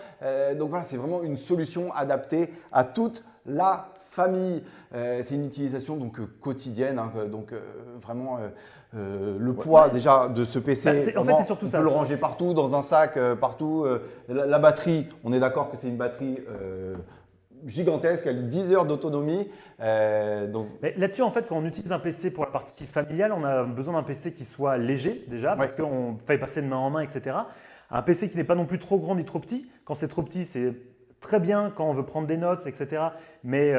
Donc voilà, c'est vraiment une solution adaptée à toute la famille. C'est une utilisation donc quotidienne, donc vraiment le poids déjà de ce PC. En fait, c'est surtout ça. On peut le ranger partout, dans un sac, partout. La batterie, on est d'accord que c'est une batterie gigantesque, elle a 10 heures d'autonomie. Là-dessus, en fait, quand on utilise un PC pour la partie familiale, on a besoin d'un PC qui soit léger déjà, parce qu'on fait passer de main en main, etc. Un PC qui n'est pas non plus trop grand ni trop petit. Quand c'est trop petit, c'est très bien quand on veut prendre des notes, etc. Mais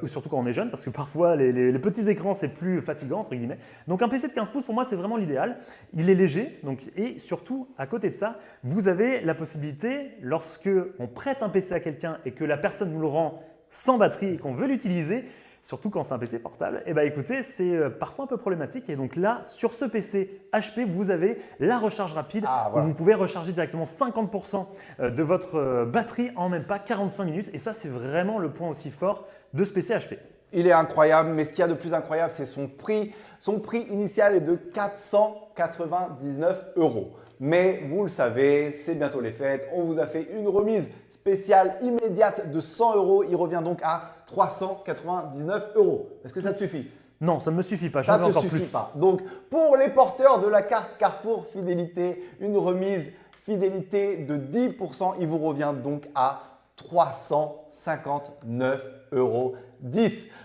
surtout quand on est jeune, parce que parfois les petits écrans, c'est plus fatigant, entre guillemets. Donc un PC de 15 pouces, pour moi, c'est vraiment l'idéal. Il est léger, et surtout, à côté de ça, vous avez la possibilité, lorsque on prête un PC à quelqu'un et que la personne nous le rend sans batterie et qu'on veut l'utiliser, surtout quand c'est un PC portable, eh ben écoutez, c'est parfois un peu problématique. Et donc là, sur ce PC HP, vous avez la recharge rapide où vous pouvez recharger directement 50% de votre batterie en même pas 45 minutes. Et ça, c'est vraiment le point aussi fort de ce PC HP. Il est incroyable, mais ce qu'il y a de plus incroyable, c'est son prix. Son prix initial est de 499 €. Mais vous le savez, c'est bientôt les fêtes. On vous a fait une remise spéciale immédiate de 100 €. Il revient donc à 399 €. Est-ce que ça te suffit? Non, ça ne me suffit pas. Ça ne te suffit pas. Donc, pour les porteurs de la carte Carrefour Fidélité, une remise fidélité de 10%, il vous revient donc à 359,10 €.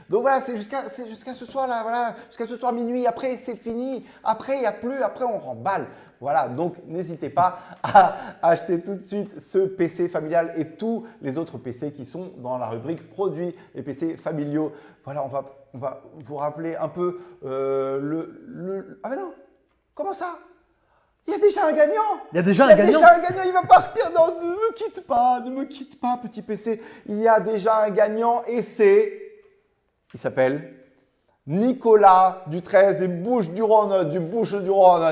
Donc voilà, c'est jusqu'à ce soir là, voilà, jusqu'à ce soir minuit. Après, c'est fini. Après, il n'y a plus. Après, on remballe. Voilà, donc n'hésitez pas à acheter tout de suite ce PC familial et tous les autres PC qui sont dans la rubrique produits, les PC familiaux. Voilà, on va vous rappeler un peu Ah mais non, comment ça? Il y a déjà un gagnant. Il y a déjà un gagnant, il va partir. Non, ne me quitte pas, petit PC. Il y a déjà un gagnant et il s'appelle Nicolas du 13 des Bouches-du-Rhône,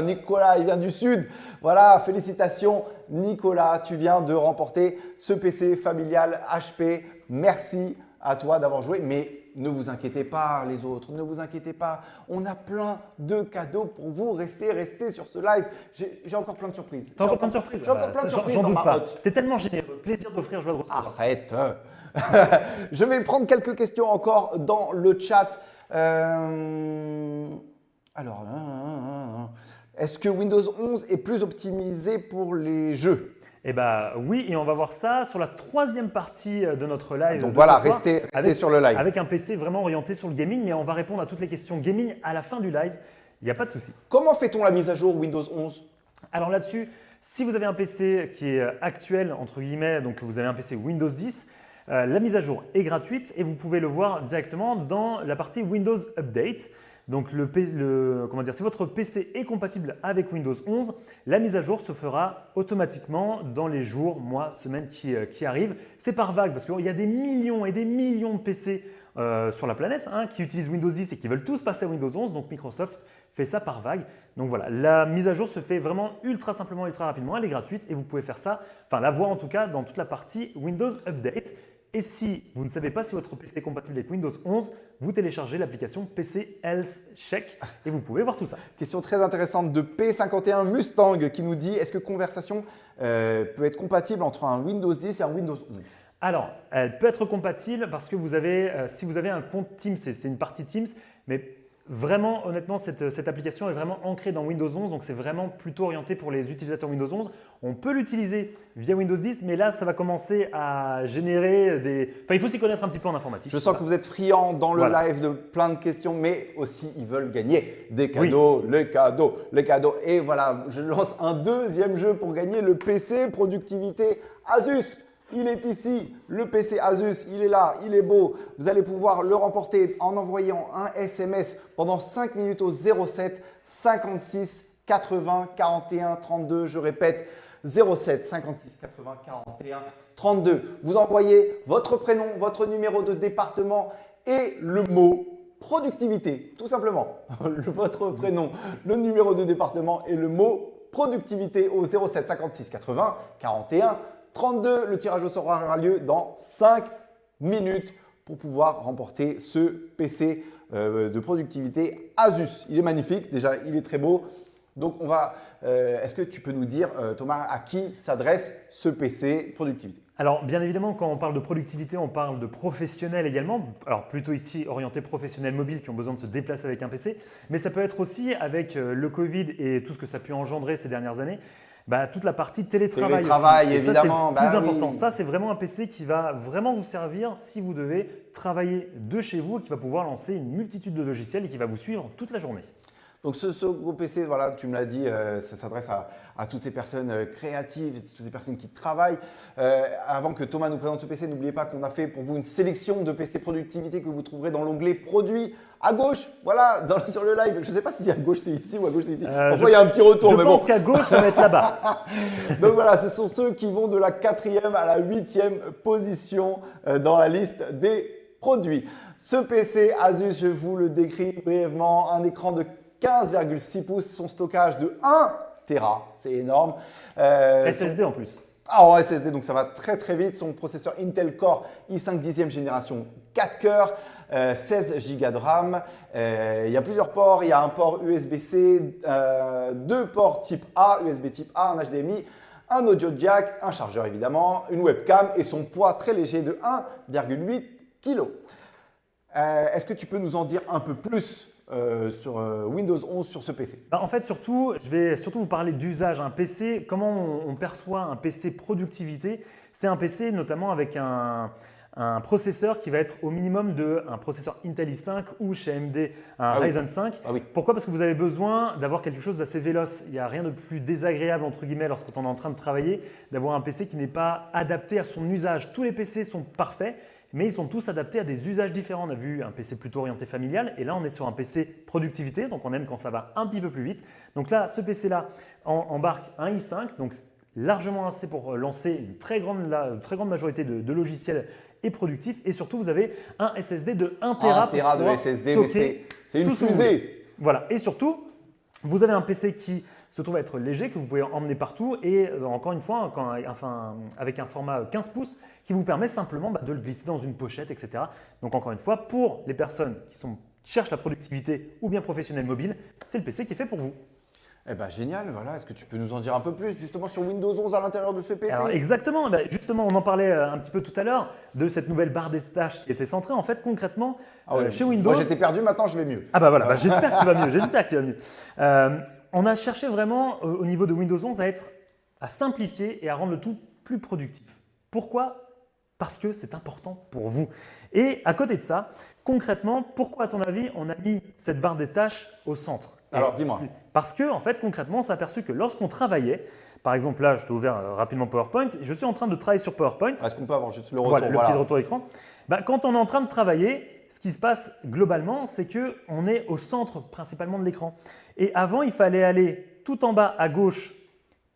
Nicolas, il vient du sud. Voilà, félicitations Nicolas, tu viens de remporter ce PC familial HP. Merci à toi d'avoir joué, mais ne vous inquiétez pas les autres, ne vous inquiétez pas. On a plein de cadeaux pour vous. Restez sur ce live. J'ai encore plein de surprises. T'as encore plein de surprises? J'ai encore plein de surprises. J'en doute pas. T'es tellement généreux. Plaisir d'offrir, joie de recevoir. Arrête. Je vais prendre quelques questions encore dans le chat. Alors, Est-ce que Windows 11 est plus optimisé pour les jeux? Eh bien oui, et on va voir ça sur la troisième partie de notre live. Donc de voilà, ce soir, restez sur le live. Avec un PC vraiment orienté sur le gaming, mais on va répondre à toutes les questions gaming à la fin du live. Il n'y a pas de souci. Comment fait-on la mise à jour Windows 11? Alors là-dessus, si vous avez un PC qui est actuel, entre guillemets, donc vous avez un PC Windows 10, la mise à jour est gratuite et vous pouvez le voir directement dans la partie Windows Update. Donc si votre PC est compatible avec Windows 11, la mise à jour se fera automatiquement dans les jours, mois, semaines qui arrivent. C'est par vague parce qu'il y a des millions et des millions de PC sur la planète qui utilisent Windows 10 et qui veulent tous passer à Windows 11. Donc Microsoft fait ça par vague. Donc voilà, la mise à jour se fait vraiment ultra simplement, ultra rapidement. Elle est gratuite et vous pouvez faire ça, enfin la voir en tout cas dans toute la partie Windows Update. Et si vous ne savez pas si votre PC est compatible avec Windows 11, vous téléchargez l'application PC Health Check et vous pouvez voir tout ça. Question très intéressante de P51 Mustang qui nous dit: est-ce que Conversation peut être compatible entre un Windows 10 et un Windows 11? Alors, elle peut être compatible parce que si vous avez un compte Teams, c'est une partie Teams, mais vraiment, honnêtement, cette application est vraiment ancrée dans Windows 11, donc c'est vraiment plutôt orienté pour les utilisateurs Windows 11. On peut l'utiliser via Windows 10, mais là, ça va commencer à générer des… Enfin, il faut s'y connaître un petit peu en informatique. Je sens que vous êtes friand dans le live de plein de questions, mais aussi ils veulent gagner des cadeaux, les cadeaux. Et voilà, je lance un deuxième jeu pour gagner le PC Productivité Asus. Il est ici, le PC Asus, il est là, il est beau. Vous allez pouvoir le remporter en envoyant un SMS pendant 5 minutes au 07 56 80 41 32. Je répète, 07 56 80 41 32. Vous envoyez votre prénom, votre numéro de département et le mot productivité, tout simplement. Votre prénom, le numéro de département et le mot productivité au 07 56 80 41 32. Le tirage au sort aura lieu dans 5 minutes pour pouvoir remporter ce PC de productivité Asus. Il est magnifique, déjà il est très beau. Donc est-ce que tu peux nous dire, Thomas, à qui s'adresse ce PC productivité? Alors, bien évidemment, quand on parle de productivité, on parle de professionnels également. Alors, plutôt ici orienté professionnels mobiles qui ont besoin de se déplacer avec un PC. Mais ça peut être aussi avec le Covid et tout ce que ça a pu engendrer ces dernières années. Toute la partie télétravail. Télétravail, évidemment. Ça, c'est le plus important. Ça, c'est vraiment un PC qui va vraiment vous servir si vous devez travailler de chez vous et qui va pouvoir lancer une multitude de logiciels et qui va vous suivre toute la journée. Donc ce gros PC, voilà, tu me l'as dit, ça s'adresse à toutes ces personnes créatives, toutes ces personnes qui travaillent. Avant que Thomas nous présente ce PC, n'oubliez pas qu'on a fait pour vous une sélection de PC productivité que vous trouverez dans l'onglet produits à gauche, voilà, sur le live. Je ne sais pas si à gauche c'est ici ou à gauche c'est ici. Parfois il y a un petit retour. Je pense qu'à gauche ça va être là-bas. Donc voilà, ce sont ceux qui vont de la 4e à la 8e position dans la liste des produits. Ce PC Asus, je vous le décris brièvement, un écran de 15,6 pouces, son stockage de 1 Tera, c'est énorme. SSD en plus. Ah, en SSD, donc ça va très très vite. Son processeur Intel Core i5 10e génération, 4 cœurs, 16 Go de RAM. Il y a plusieurs ports, il y a un port USB-C, 2 ports type A, USB type A, un HDMI, un audio jack, un chargeur évidemment, une webcam et son poids très léger de 1,8 kg. Est-ce que tu peux nous en dire un peu plus sur Windows 11 sur ce PC? En fait, je vais surtout vous parler d'usage. Un PC, comment on perçoit un PC productivité? C'est un PC notamment avec un processeur qui va être au minimum un processeur Intel i5 ou chez AMD un Ryzen 5. Ah oui. Pourquoi? Parce que vous avez besoin d'avoir quelque chose d'assez véloce. Il n'y a rien de plus désagréable entre guillemets lorsqu'on est en train de travailler d'avoir un PC qui n'est pas adapté à son usage. Tous les PC sont parfaits, mais ils sont tous adaptés à des usages différents. On a vu un PC plutôt orienté familial et là on est sur un PC productivité, donc on aime quand ça va un petit peu plus vite. Donc là, ce PC-là embarque un i5, donc largement assez pour lancer une très grande majorité de logiciels et productifs. Et surtout, vous avez un SSD de 1 Tera. 1 Tera de SSD, mais c'est une fusée. Voilà, et surtout, vous avez un PC qui se trouve être léger, que vous pouvez emmener partout et encore une fois, avec un format 15 pouces qui vous permet simplement de le glisser dans une pochette, etc. Donc encore une fois, pour les personnes qui cherchent la productivité ou bien professionnels mobiles, c'est le PC qui est fait pour vous. Eh bien génial, voilà. Est-ce que tu peux nous en dire un peu plus justement sur Windows 11 à l'intérieur de ce PC? Alors exactement, justement on en parlait un petit peu tout à l'heure de cette nouvelle barre des tâches qui était centrée. En fait concrètement, chez Windows… Moi j'étais perdu, maintenant je vais mieux. Ah bah voilà, j'espère que tu vas mieux, On a cherché vraiment au niveau de Windows 11 à simplifier et à rendre le tout plus productif. Pourquoi? Parce que c'est important pour vous. Et à côté de ça, concrètement, pourquoi à ton avis on a mis cette barre des tâches au centre? Alors, dis-moi. Parce que en fait, concrètement, on s'est aperçu que lorsqu'on travaillait, par exemple là, je t'ai ouvert rapidement PowerPoint, je suis en train de travailler sur PowerPoint. Est-ce qu'on peut avoir juste le retour? Voilà, le petit retour écran. Quand on est en train de travailler, ce qui se passe globalement, c'est qu'on est au centre principalement de l'écran. Et avant, il fallait aller tout en bas à gauche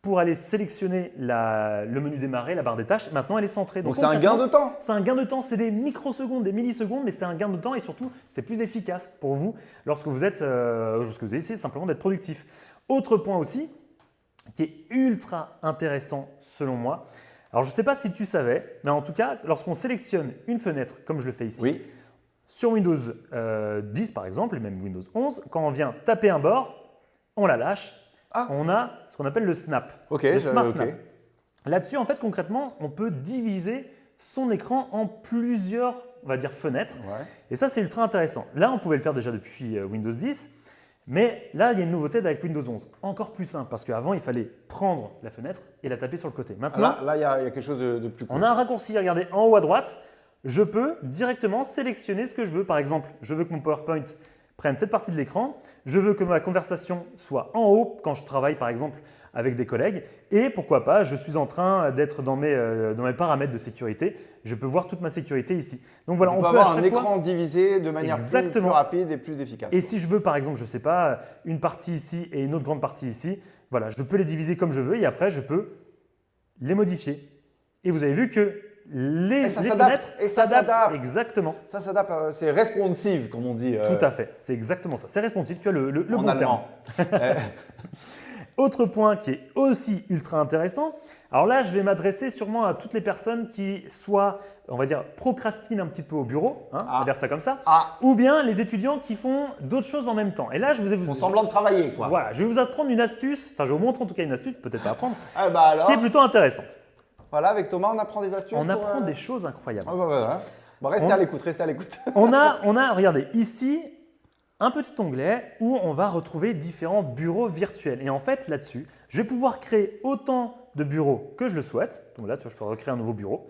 pour aller sélectionner le menu démarrer, la barre des tâches. Maintenant, elle est centrée. Donc, c'est un gain de temps. C'est un gain de temps. C'est des microsecondes, des millisecondes, mais c'est un gain de temps et surtout, c'est plus efficace pour vous lorsque vous essayez simplement d'être productif. Autre point aussi, qui est ultra intéressant selon moi. Alors, je ne sais pas si tu savais, mais en tout cas, lorsqu'on sélectionne une fenêtre, comme je le fais ici, Oui. sur Windows 10 par exemple, et même Windows 11, quand on vient taper un bord, on la lâche, on a ce qu'on appelle le snap, le Smart Snap. Là-dessus, en fait, concrètement, on peut diviser son écran en plusieurs, on va dire, fenêtres. Ouais. Et ça, c'est ultra intéressant. Là, on pouvait le faire déjà depuis Windows 10, mais là, il y a une nouveauté avec Windows 11, encore plus simple, parce qu'avant, il fallait prendre la fenêtre et la taper sur le côté. Maintenant, Là, il y a quelque chose de plus cool. on a un raccourci, regardez, en haut à droite, je peux directement sélectionner ce que je veux. Par exemple, je veux que mon PowerPoint prenne cette partie de l'écran, je veux que ma conversation soit en haut quand je travaille par exemple avec des collègues et pourquoi pas, je suis en train d'être dans mes paramètres de sécurité, je peux voir toute ma sécurité ici. Donc voilà, on peut avoir un écran divisé de manière plus rapide et plus efficace. Et si je veux par exemple, je ne sais pas, une partie ici et une autre grande partie ici, voilà, je peux les diviser comme je veux et après je peux les modifier. Et vous avez vu que les fenêtres s'adaptent. Exactement. Ça s'adapte, c'est responsive comme on dit. Tout à fait, c'est exactement ça. C'est responsive, tu as le bon allemand. terme. Autre point qui est aussi ultra intéressant, alors là je vais m'adresser sûrement à toutes les personnes qui soit, on va dire, procrastinent un petit peu au bureau, on va dire ça comme ça, ou bien les étudiants qui font d'autres choses en même temps. Et là je font semblant de travailler quoi. Voilà, je vais vous apprendre une astuce, enfin je vais vous montrer en tout cas une astuce, peut-être pas apprendre, alors, qui est plutôt intéressante. Voilà, avec Thomas, on apprend des astuces. On apprend des choses incroyables. Voilà. Bon, restez à l'écoute, restez à l'écoute. on a, regardez, ici, un petit onglet où on va retrouver différents bureaux virtuels. Et en fait, là-dessus, je vais pouvoir créer autant de bureaux que je le souhaite. Donc là, tu vois, je peux recréer un nouveau bureau.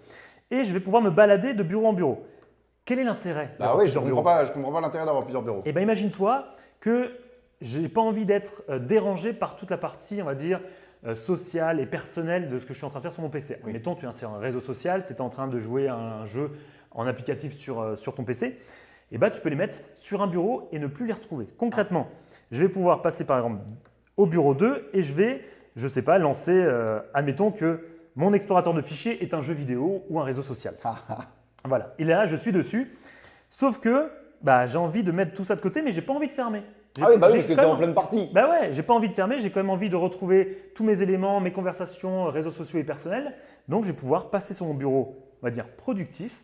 Et je vais pouvoir me balader de bureau en bureau. Quel est l'intérêt? Je ne comprends pas l'intérêt d'avoir plusieurs bureaux. Eh bien, imagine-toi que je n'ai pas envie d'être dérangé par toute la partie, on va dire, sociale et personnelle de ce que je suis en train de faire sur mon PC. Oui. Mettons, tu es sur un réseau social, tu es en train de jouer à un jeu en applicatif sur ton PC. Et tu peux les mettre sur un bureau et ne plus les retrouver. Concrètement, je vais pouvoir passer par exemple au bureau 2 et je vais, je ne sais pas, lancer, admettons que mon explorateur de fichiers est un jeu vidéo ou un réseau social. Voilà, et là je suis dessus, sauf que j'ai envie de mettre tout ça de côté mais je n'ai pas envie de fermer. Oui, parce que tu es en pleine partie. J'ai pas envie de fermer, j'ai quand même envie de retrouver tous mes éléments, mes conversations, réseaux sociaux et personnels. Donc je vais pouvoir passer sur mon bureau, on va dire productif.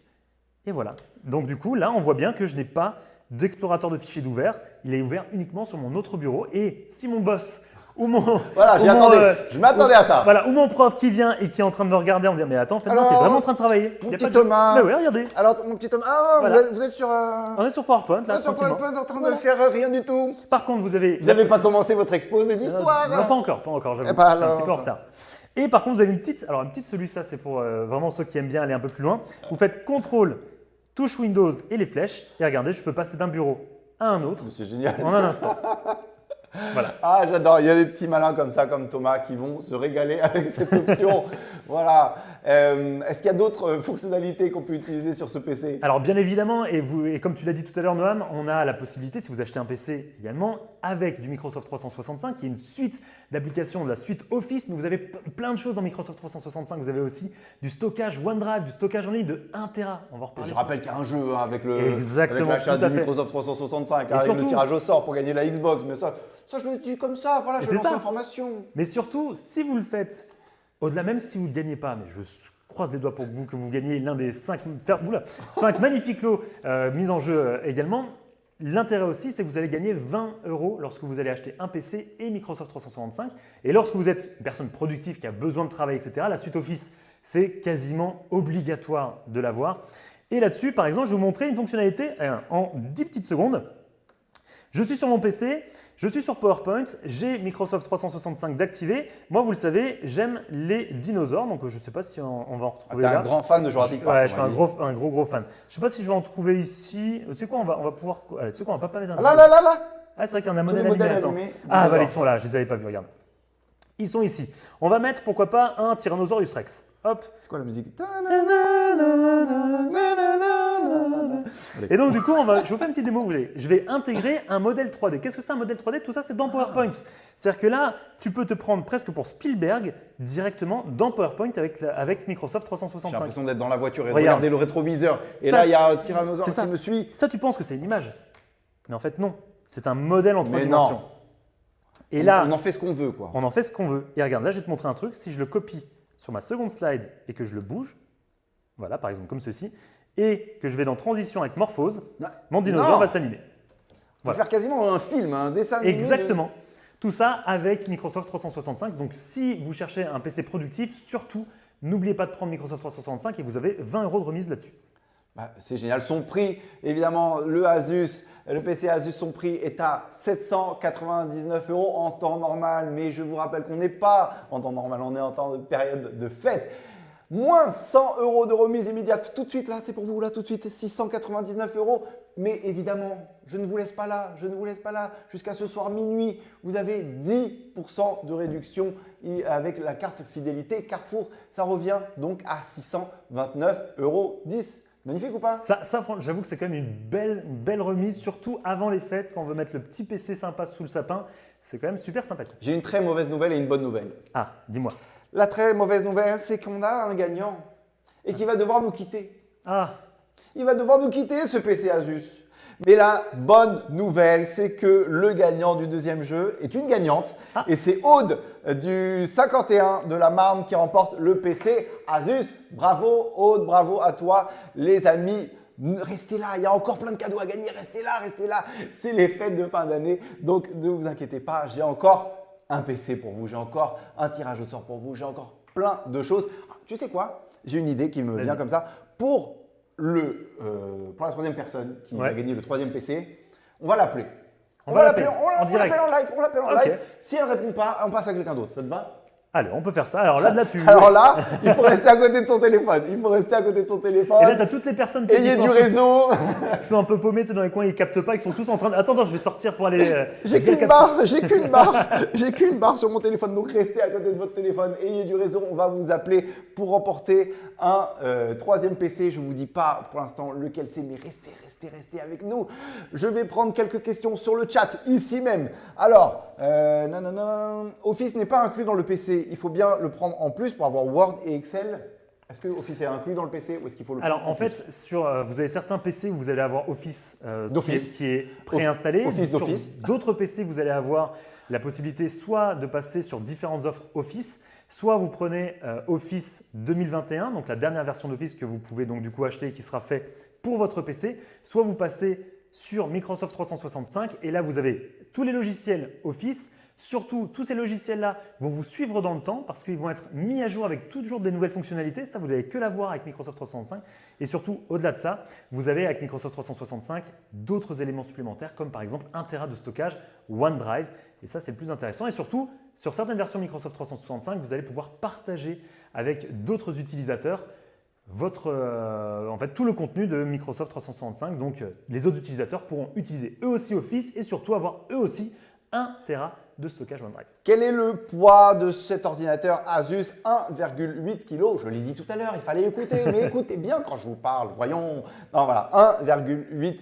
Et voilà. Donc du coup, là, on voit bien que je n'ai pas d'explorateur de fichiers d'ouvert. Il est ouvert uniquement sur mon autre bureau. Et si mon boss ou mon… Voilà, je m'attendais à ça. Voilà, ou mon prof qui vient et qui est en train de me regarder en me disant « Mais attends, en fait, tu es vraiment en train de travailler. » Mon petit Thomas. Mais oui, regardez. Alors, mon petit Thomas, voilà. vous êtes sur… On est sur PowerPoint, là, tranquillement. PowerPoint en train de faire rien du tout. Par contre, vous n'avez pas commencé votre exposé d'histoire. Non, pas encore, j'avoue. Je suis un petit peu en retard. Et par contre, vous avez une petite celui-là, c'est pour vraiment ceux qui aiment bien aller un peu plus loin. Vous faites CTRL, touche Windows et les flèches. Et regardez, je peux passer d'un bureau à un autre. C'est génial. En un instant. Voilà. Ah, j'adore. Il y a des petits malins comme ça, comme Thomas, qui vont se régaler avec cette option. Voilà. Est-ce qu'il y a d'autres fonctionnalités qu'on peut utiliser sur ce PC? Alors, bien évidemment, et comme tu l'as dit tout à l'heure, Noam, on a la possibilité, si vous achetez un PC également, avec du Microsoft 365, qui est une suite d'applications de la suite Office. Mais vous avez plein de choses dans Microsoft 365. Vous avez aussi du stockage OneDrive, du stockage en ligne de 1 Tera. On va en reparler. Je rappelle qu'il y a un jeu avec l'achat du Microsoft 365, avec le tirage au sort pour gagner la Xbox. Mais ça je le dis comme ça, voilà, je lance l'information. Mais surtout, si vous le faites, au-delà même si vous ne gagnez pas, mais je croise les doigts pour vous que vous gagnez l'un des 5 magnifiques lots mis en jeu également, l'intérêt aussi, c'est que vous allez gagner 20 € lorsque vous allez acheter un PC et Microsoft 365. Et lorsque vous êtes une personne productive qui a besoin de travailler, etc., la suite Office, c'est quasiment obligatoire de l'avoir. Et là-dessus, par exemple, je vais vous montrer une fonctionnalité en 10 petites secondes. Je suis sur mon PC, je suis sur PowerPoint, j'ai Microsoft 365 d'activé. Moi, vous le savez, j'aime les dinosaures, donc je ne sais pas si on va en retrouver T'es là. un grand fan de Jurassic Park. Ouais, je suis un gros fan. Je ne sais pas si je vais en trouver ici. Tu sais quoi, on va pouvoir. Allez, tu sais quoi, on va pas mettre un. Là. Ah, c'est vrai qu'il y en a un Tous les modèle modèles animé. Attends. animés. Ah, bah, ils sont là, je les avais pas vus, regarde. Ils sont ici. On va mettre, pourquoi pas, un Tyrannosaurus Rex. Hop. C'est quoi la musique? Et donc, du coup, je vous fais une petite démo, vous voulez. Je vais intégrer un modèle 3D. Qu'est-ce que c'est un modèle 3D? Tout ça, c'est dans PowerPoint. C'est-à-dire que là, tu peux te prendre presque pour Spielberg directement dans PowerPoint avec Microsoft J'ai 365. l'impression d'être dans la voiture et de Regarde. regarder le rétroviseur. Et Ça- là, il y a un tyrannosaure C'est ça. qui me suit. Ça, tu penses que c'est une image. Mais en fait, non. C'est un modèle en 3 Mais dimensions. non. Et là, On en fait ce qu'on veut, quoi. on en fait ce qu'on veut. Et regarde, là, je vais te montrer un truc. Si je le copie sur ma seconde slide et que je le bouge, voilà, par exemple comme ceci, et que je vais dans Transition avec Morphose, Non. mon dinosaure Non. va s'animer. On peut faire quasiment un film, un dessin animé. Exactement. Tout ça avec Microsoft 365. Donc, si vous cherchez un PC productif, surtout, n'oubliez pas de prendre Microsoft 365 et vous avez 20 € de remise là-dessus. Bah, c'est génial. Son prix, évidemment, le PC Asus, son prix est à 799 € en temps normal. Mais je vous rappelle qu'on n'est pas en temps normal, on est en temps de période de fête. Moins 100 € de remise immédiate tout de suite, là, c'est pour vous, là, tout de suite, 699 €. Mais évidemment, je ne vous laisse pas là, Jusqu'à ce soir minuit, vous avez 10% de réduction avec la carte fidélité Carrefour. Ça revient donc à 629,10 €. Magnifique ou pas? Ça, j'avoue que c'est quand même une belle remise, surtout avant les fêtes, quand on veut mettre le petit PC sympa sous le sapin. C'est quand même super sympathique. J'ai une très mauvaise nouvelle et une bonne nouvelle. Ah, dis-moi. La très mauvaise nouvelle, c'est qu'on a un gagnant et qui va devoir nous quitter. Ah, Il va devoir nous quitter, ce PC Asus. Mais la bonne nouvelle, c'est que le gagnant du deuxième jeu est une gagnante. Ah. Et c'est Aude du 51 de la Marne qui remporte le PC Asus. Bravo Aude, bravo à toi les amis. Restez là, il y a encore plein de cadeaux à gagner. Restez là. C'est les fêtes de fin d'année. Donc ne vous inquiétez pas, j'ai encore un PC pour vous. J'ai encore un tirage au sort pour vous. J'ai encore plein de choses. Ah, tu sais quoi? J'ai une idée qui me vient comme ça. Pour la troisième personne qui va gagner le troisième PC, on va l'appeler. On va l'appeler en live. Si elle ne répond pas, on passe à quelqu'un d'autre. Ça te va? allez, on peut faire ça. Alors là, tu. Alors là, il faut rester à côté de son téléphone. Et là, tu as toutes les personnes qui Ayez du réseau. qui sont un peu paumées, tu sais, dans les coins, ils ne captent pas, ils sont tous en train de. Attends, je vais sortir pour aller. J'ai qu'une barre. J'ai qu'une barre sur mon téléphone. Donc restez à côté de votre téléphone. Ayez du réseau. On va vous appeler pour remporter un troisième PC. Je ne vous dis pas pour l'instant lequel c'est, mais restez avec nous. Je vais prendre quelques questions sur le chat ici même. Alors, Office n'est pas inclus dans le PC. Il faut bien le prendre en plus pour avoir Word et Excel. Est-ce que Office est inclus dans le PC ou est-ce qu'il faut le prendre Alors en fait, vous avez certains PC où vous allez avoir Office d'Office. qui est préinstallé. Office Sur d'Office. d'autres PC, vous allez avoir la possibilité soit de passer sur différentes offres Office, soit vous prenez Office 2021, donc la dernière version d'Office que vous pouvez donc du coup acheter et qui sera fait pour votre PC, soit vous passez sur Microsoft 365 et là vous avez tous les logiciels Office. Surtout, tous ces logiciels-là vont vous suivre dans le temps parce qu'ils vont être mis à jour avec toujours des nouvelles fonctionnalités. Ça, vous n'avez que l'avoir avec Microsoft 365. Et surtout, au-delà de ça, vous avez avec Microsoft 365 d'autres éléments supplémentaires comme par exemple 1 Tera de stockage OneDrive. Et ça, c'est le plus intéressant. Et surtout, sur certaines versions Microsoft 365, vous allez pouvoir partager avec d'autres utilisateurs en fait, tout le contenu de Microsoft 365. Donc, les autres utilisateurs pourront utiliser eux aussi Office et surtout avoir eux aussi 1 Tera de stockage OneDrive. Quel est le poids de cet ordinateur Asus? 1,8 kg. Je l'ai dit tout à l'heure, il fallait écouter, mais écoutez bien quand je vous parle. Voyons. Non, voilà, 1,8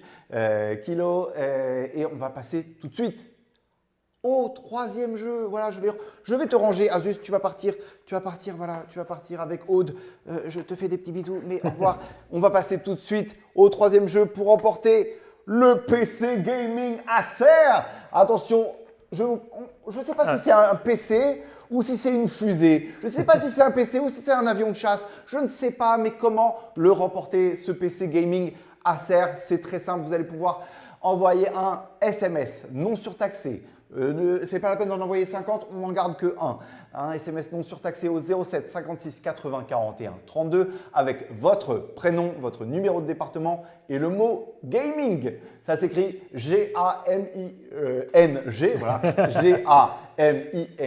kg. Et on va passer tout de suite au troisième jeu. Voilà, je vais te ranger, Asus. Tu vas partir avec Aude. Je te fais des petits bisous, mais au revoir. On va passer tout de suite au troisième jeu pour remporter le PC Gaming Acer. Attention. Je ne sais pas si c'est un PC ou si c'est une fusée. Je ne sais pas si c'est un PC ou si c'est un avion de chasse. Je ne sais pas, mais comment le remporter, ce PC Gaming Acer? C'est très simple. Vous allez pouvoir envoyer un SMS non surtaxé C'est pas la peine d'en envoyer 50, on n'en garde que un. Un SMS non surtaxé au 07 56 80 41 32 avec votre prénom, votre numéro de département et le mot gaming. Ça s'écrit G-A-M-I-N-G. Voilà, G-A-M-I-N-G.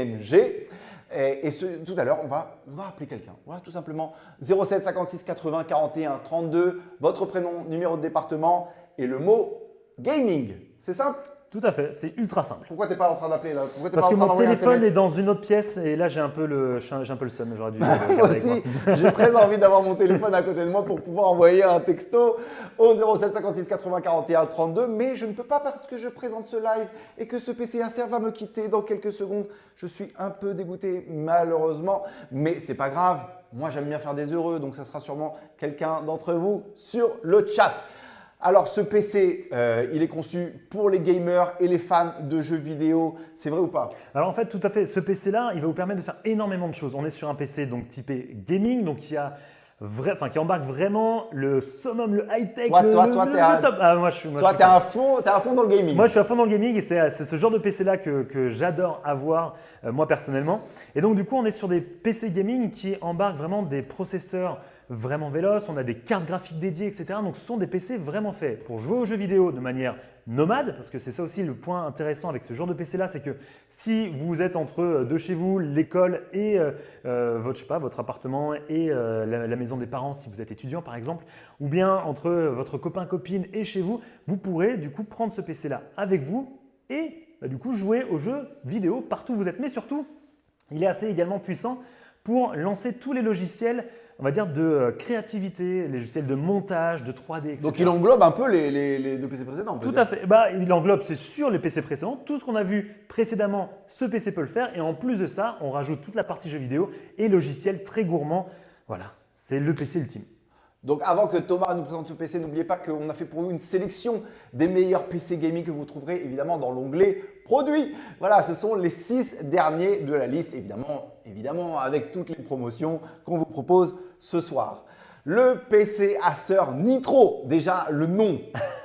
Tout à l'heure, on va appeler quelqu'un. Voilà, tout simplement 07 56 80 41 32, votre prénom, numéro de département et le mot gaming. C'est simple? Tout à fait, c'est ultra simple. Pourquoi tu n'es pas en train d'appeler là? Parce que mon téléphone est dans une autre pièce et là j'ai un peu le seum. J'aurais dû le garder Moi avec aussi, moi. j'ai très envie d'avoir mon téléphone à côté de moi pour pouvoir envoyer un texto au 07 56 80 41 32, mais je ne peux pas parce que je présente ce live et que ce PC Acer va me quitter dans quelques secondes. Je suis un peu dégoûté malheureusement, mais c'est pas grave. Moi j'aime bien faire des heureux, donc ça sera sûrement quelqu'un d'entre vous sur le chat. Alors ce PC, il est conçu pour les gamers et les fans de jeux vidéo, c'est vrai ou pas? Alors en fait, tout à fait, ce PC-là, il va vous permettre de faire énormément de choses. On est sur un PC donc typé gaming, donc qui embarque vraiment le summum, le high-tech, Toi, le top. Ah, t'es à fond dans le gaming. Moi, je suis à fond dans le gaming et c'est ce genre de PC-là que j'adore avoir, moi personnellement. Et donc du coup, on est sur des PC gaming qui embarquent vraiment des processeurs vraiment véloces, on a des cartes graphiques dédiées, etc. Donc ce sont des PC vraiment faits pour jouer aux jeux vidéo de manière nomade, parce que c'est ça aussi le point intéressant avec ce genre de PC-là, c'est que si vous êtes entre de chez vous, l'école et votre appartement et la maison des parents si vous êtes étudiant par exemple, ou bien entre votre copain-copine et chez vous, vous pourrez du coup prendre ce PC-là avec vous et du coup jouer aux jeux vidéo partout où vous êtes. Mais surtout, il est assez également puissant pour lancer tous les logiciels, on va dire, de créativité, les logiciels de montage, de 3D, etc. Donc il englobe un peu les deux PC précédents. Tout à fait. Il englobe, c'est sûr, les PC précédents. Tout ce qu'on a vu précédemment, ce PC peut le faire. Et en plus de ça, on rajoute toute la partie jeux vidéo et logiciels très gourmands. Voilà, c'est le PC ultime. Donc avant que Thomas nous présente ce PC, n'oubliez pas qu'on a fait pour vous une sélection des meilleurs PC gaming que vous trouverez évidemment dans l'onglet produits. Voilà, ce sont les 6 derniers de la liste, évidemment avec toutes les promotions qu'on vous propose ce soir. Le PC Acer Nitro, déjà le nom.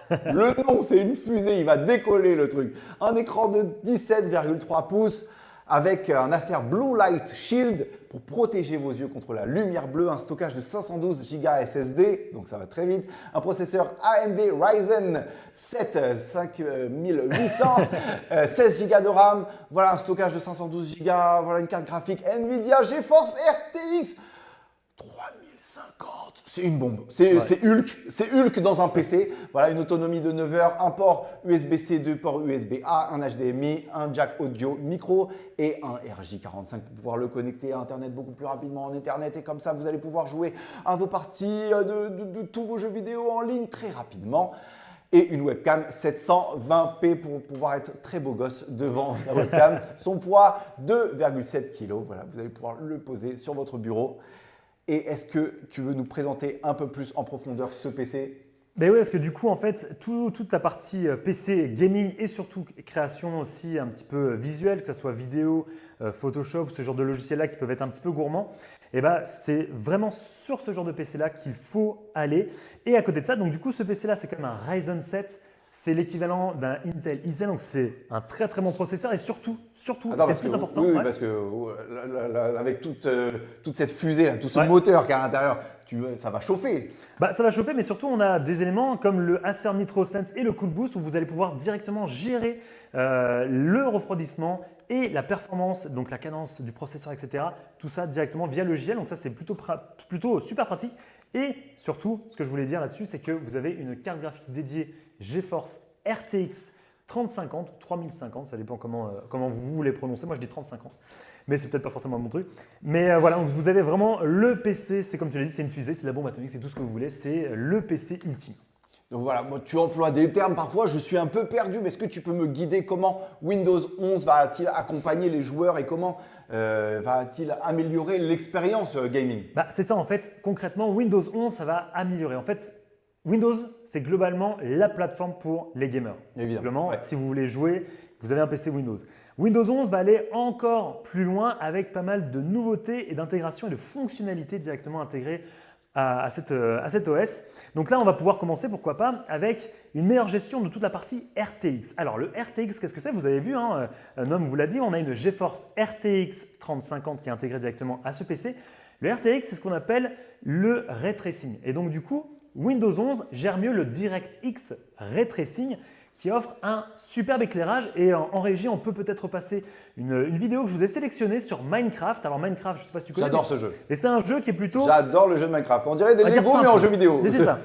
Le nom, c'est une fusée, il va décoller le truc. Un écran de 17,3 pouces avec un Acer Blue Light Shield pour protéger vos yeux contre la lumière bleue, un stockage de 512 Go SSD, donc ça va très vite, un processeur AMD Ryzen 7 5800, 16 Go de RAM, voilà un stockage de 512 Go, voilà une carte graphique Nvidia GeForce RTX 3050. C'est une bombe, c'est Hulk dans un PC. Voilà, une autonomie de 9 heures, un port USB-C, 2 ports USB-A, un HDMI, un jack audio micro et un RJ45 pour pouvoir le connecter à Internet beaucoup plus rapidement en Ethernet. Et comme ça, vous allez pouvoir jouer à vos parties de tous vos jeux vidéo en ligne très rapidement. Et une webcam 720p pour pouvoir être très beau gosse devant sa webcam. Son poids 2,7 kg. Voilà, vous allez pouvoir le poser sur votre bureau. Et est-ce que tu veux nous présenter un peu plus en profondeur ce PC? Ben oui, parce que du coup, en fait, toute la partie PC, gaming et surtout création aussi un petit peu visuelle, que ce soit vidéo, Photoshop, ce genre de logiciels-là qui peuvent être un petit peu gourmands, et ben, c'est vraiment sur ce genre de PC-là qu'il faut aller. Et à côté de ça, donc du coup, ce PC-là, c'est quand même un Ryzen 7. C'est l'équivalent d'un Intel i7, donc c'est un très très bon processeur et surtout, c'est le plus important. Oui, parce que avec toute cette fusée, là, tout ce moteur qui est à l'intérieur, ça va chauffer. Ça va chauffer, mais surtout on a des éléments comme le Acer Nitro Sense et le Cool Boost où vous allez pouvoir directement gérer le refroidissement et la performance, donc la cadence du processeur, etc. Tout ça directement via le logiciel, donc ça c'est plutôt super pratique. Et surtout, ce que je voulais dire là-dessus, c'est que vous avez une carte graphique dédiée GeForce RTX 3050 ou 3050, ça dépend comment vous voulez prononcer. Moi, je dis 3050, mais c'est peut-être pas forcément mon truc. Mais voilà, donc vous avez vraiment le PC, c'est comme tu l'as dit, c'est une fusée, c'est la bombe atomique, c'est tout ce que vous voulez, c'est le PC ultime. Donc voilà, moi, tu emploies des termes parfois, je suis un peu perdu, mais est-ce que tu peux me guider comment Windows 11 va-t-il accompagner les joueurs et comment va-t-il améliorer l'expérience gaming? C'est ça en fait, concrètement, Windows 11, ça va améliorer. En fait, Windows, c'est globalement la plateforme pour les gamers. Évidemment, si vous voulez jouer, vous avez un PC Windows. Windows 11 va aller encore plus loin avec pas mal de nouveautés et d'intégration et de fonctionnalités directement intégrées à cet OS. Donc là, on va pouvoir commencer, pourquoi pas, avec une meilleure gestion de toute la partie RTX. Alors le RTX, qu'est-ce que c'est? Vous avez vu, hein, Nom vous l'a dit, on a une GeForce RTX 3050 qui est intégrée directement à ce PC. Le RTX, c'est ce qu'on appelle le ray tracing. Et donc du coup, Windows 11 gère mieux le DirectX Ray Tracing qui offre un superbe éclairage. Et en régie, on peut peut-être passer une vidéo que je vous ai sélectionnée sur Minecraft. Alors Minecraft, je ne sais pas si tu connais. J'adore ce jeu. Et c'est un jeu qui est plutôt… J'adore le jeu de Minecraft. On dirait des Lego mais en jeu vidéo. Mais c'est ça.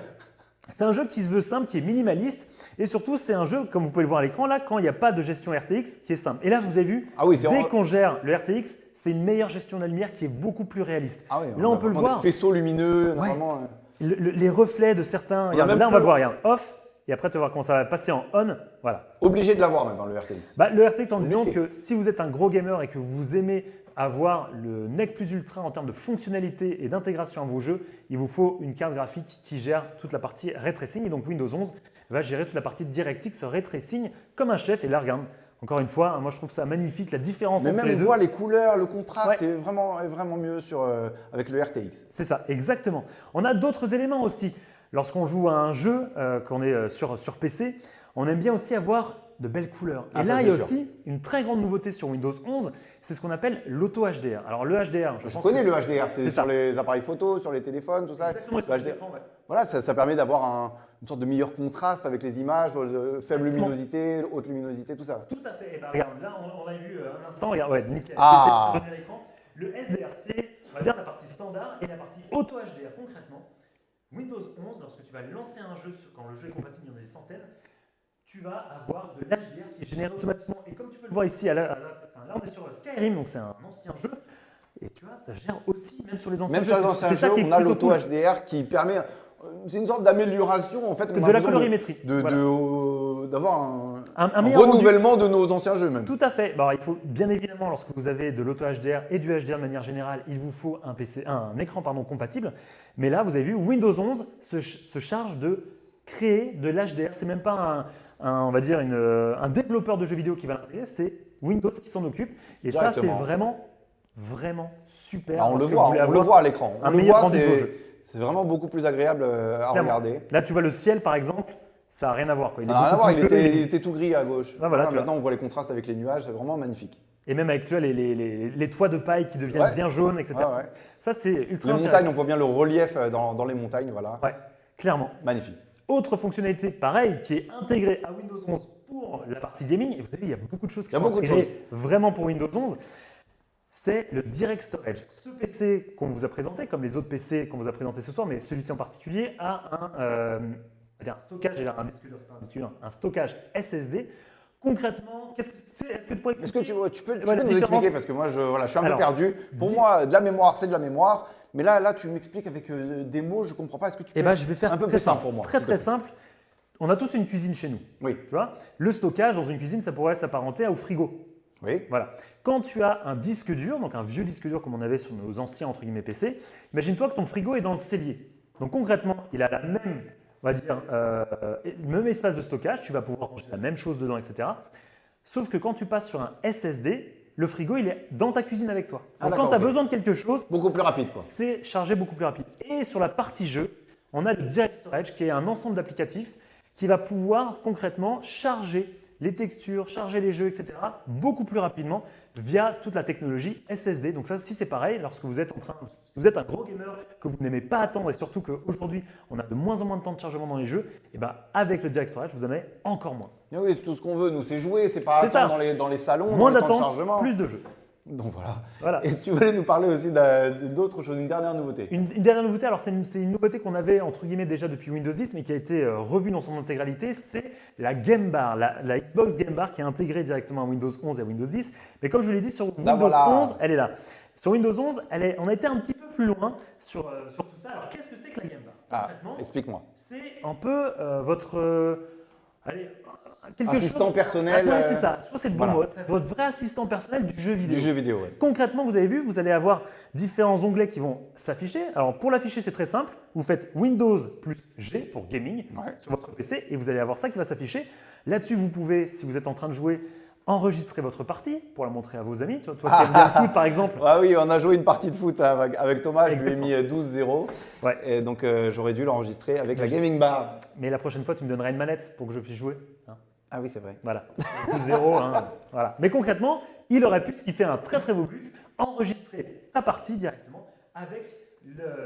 C'est un jeu qui se veut simple, qui est minimaliste. Et surtout, c'est un jeu, comme vous pouvez le voir à l'écran, là, quand il n'y a pas de gestion RTX, qui est simple. Et là, vous avez vu, dès qu'on gère le RTX, c'est une meilleure gestion de la lumière qui est beaucoup plus réaliste. Ah oui, là, on peut le voir. Des faisceaux lumineux, normalement. Les reflets de certains. Regarde, là, on va le voir. Regarde, off. Et après, tu vas voir comment ça va passer en on. Voilà. Obligé de l'avoir maintenant, le RTX. Le RTX, en disant que si vous êtes un gros gamer et que vous aimez avoir le NEC plus ultra en termes de fonctionnalité et d'intégration à vos jeux, il vous faut une carte graphique qui gère toute la partie ray tracing. Et donc Windows 11 va gérer toute la partie DirectX ray tracing comme un chef. Et là, regarde, encore une fois, moi je trouve ça magnifique, la différence entre les deux. Mais même on voit les couleurs, le contraste est vraiment mieux avec le RTX. C'est ça, exactement. On a d'autres éléments aussi. Lorsqu'on joue à un jeu, quand on est sur PC, on aime bien aussi avoir de belles couleurs. Et là, il y a aussi une très grande nouveauté sur Windows 11, c'est ce qu'on appelle l'auto HDR. Alors le HDR, je connais le HDR, c'est sur les appareils photo, sur les téléphones, tout ça. Exactement, le HDR. Voilà, ça permet d'avoir une sorte de meilleur contraste avec les images, faible luminosité, haute luminosité, tout ça. Tout à fait. Et regarde, là, on a vu un instant, regarde, nickel. Ah. C'est à l'écran. Le HDR, c'est, on va dire, la partie standard et la partie auto HDR. Concrètement, Windows 11, lorsque tu vas lancer un jeu, quand le jeu est compatible, il y en a des centaines, tu vas avoir de l'HDR qui est généré automatiquement. Et comme tu peux le voir ici, là on est sur Skyrim, donc c'est un ancien jeu. Et tu vois, ça gère aussi, même sur les anciens jeux. Même sur les anciens jeux, on a l'auto HDR qui permet… C'est une sorte d'amélioration en fait. De la colorimétrie. D'avoir un rendu renouvellement de nos anciens jeux même. Tout à fait. Il faut bien évidemment, lorsque vous avez de l'auto HDR et du HDR de manière générale, il vous faut un écran compatible. Mais là, vous avez vu, Windows 11 se charge de créer de l'HDR. C'est même pas on va dire un développeur de jeux vidéo qui va l'intégrer, c'est Windows qui s'en occupe. Et ça, c'est vraiment super. On le voit à l'écran. Un meilleur rendu de vos jeux. C'est vraiment beaucoup plus agréable à regarder. Là, tu vois le ciel, par exemple, ça n'a rien à voir. Ça n'a rien à voir, il était tout gris à gauche. Maintenant, on voit les contrastes avec les nuages, c'est vraiment magnifique. Et même avec les toits de paille qui deviennent bien jaunes, etc. Ça, c'est ultra intéressant. Les montagnes, on voit bien le relief dans les montagnes, voilà. Ouais, clairement. Magnifique. Autre fonctionnalité, pareil, qui est intégrée à Windows 11 pour la partie gaming. Et vous savez, il y a beaucoup de choses qui sont intégrées vraiment pour Windows 11. C'est le Direct Storage. Ce PC qu'on vous a présenté, comme les autres PC qu'on vous a présentés ce soir, mais celui-ci en particulier, a un stockage, un stockage SSD. Concrètement, qu'est-ce que c'est? Est-ce que tu pourrais expliquer? Est-ce que tu peux nous expliquer? Parce que moi, je suis un peu perdu. Pour moi, de la mémoire, c'est de la mémoire. Mais là, tu m'expliques avec des mots, je ne comprends pas. Est-ce que tu peux je vais faire un peu plus simple pour moi? Très simple. On a tous une cuisine chez nous. Oui. Tu vois, le stockage dans une cuisine, ça pourrait s'apparenter au frigo. Oui. Voilà. Quand tu as un disque dur, donc un vieux disque dur comme on avait sur nos anciens entre guillemets PC, imagine-toi que ton frigo est dans le cellier. Donc concrètement, il a le même espace de stockage, tu vas pouvoir ranger la même chose dedans, etc. Sauf que quand tu passes sur un SSD, le frigo il est dans ta cuisine avec toi. Donc quand tu as besoin de quelque chose, beaucoup plus rapide, c'est chargé beaucoup plus rapide. Et sur la partie jeu, on a le Direct Storage qui est un ensemble d'applicatifs qui va pouvoir concrètement charger les textures, charger les jeux, etc. beaucoup plus rapidement via toute la technologie SSD. Donc ça aussi c'est pareil, lorsque vous êtes si vous êtes un gros gamer, que vous n'aimez pas attendre et surtout qu'aujourd'hui on a de moins en moins de temps de chargement dans les jeux, et avec le Direct Storage vous en avez encore moins. Et oui, c'est tout ce qu'on veut, nous c'est jouer, c'est pas attendre dans les salons, moins dans les temps de d'attente, chargement. plus de jeux. Donc voilà. Et tu voulais nous parler aussi d'autres choses, une dernière nouveauté. Une dernière nouveauté, alors c'est une nouveauté qu'on avait entre guillemets déjà depuis Windows 10, mais qui a été revue dans son intégralité, c'est la Game Bar, la Xbox Game Bar qui est intégrée directement à Windows 11 et à Windows 10. Mais comme je vous l'ai dit, sur Windows 11, elle est là. Sur Windows 11, on a été un petit peu plus loin sur tout ça. Alors qu'est-ce que c'est que la Game Bar? Explique-moi. C'est un peu votre… assistant personnel. C'est ça, je pense que c'est le bon mot. C'est votre vrai assistant personnel du jeu vidéo. Du jeu vidéo, ouais. Concrètement, vous avez vu, vous allez avoir différents onglets qui vont s'afficher. Alors pour l'afficher, c'est très simple. Vous faites Windows plus G pour gaming sur votre PC et vous allez avoir ça qui va s'afficher. Là-dessus, vous pouvez, si vous êtes en train de jouer, enregistrer votre partie pour la montrer à vos amis. Toi qui aimes bien le foot, par exemple. Ah oui, on a joué une partie de foot là, avec Thomas, je lui ai Exactement. mis 12-0. Ouais. Et donc j'aurais dû l'enregistrer avec la gaming bar. Mais la prochaine fois, tu me donneras une manette pour que je puisse jouer. Hein. Ah oui, c'est vrai. Voilà. 0, hein, voilà. Mais concrètement, il aurait pu, ce qui fait un très très beau but, enregistrer sa partie directement avec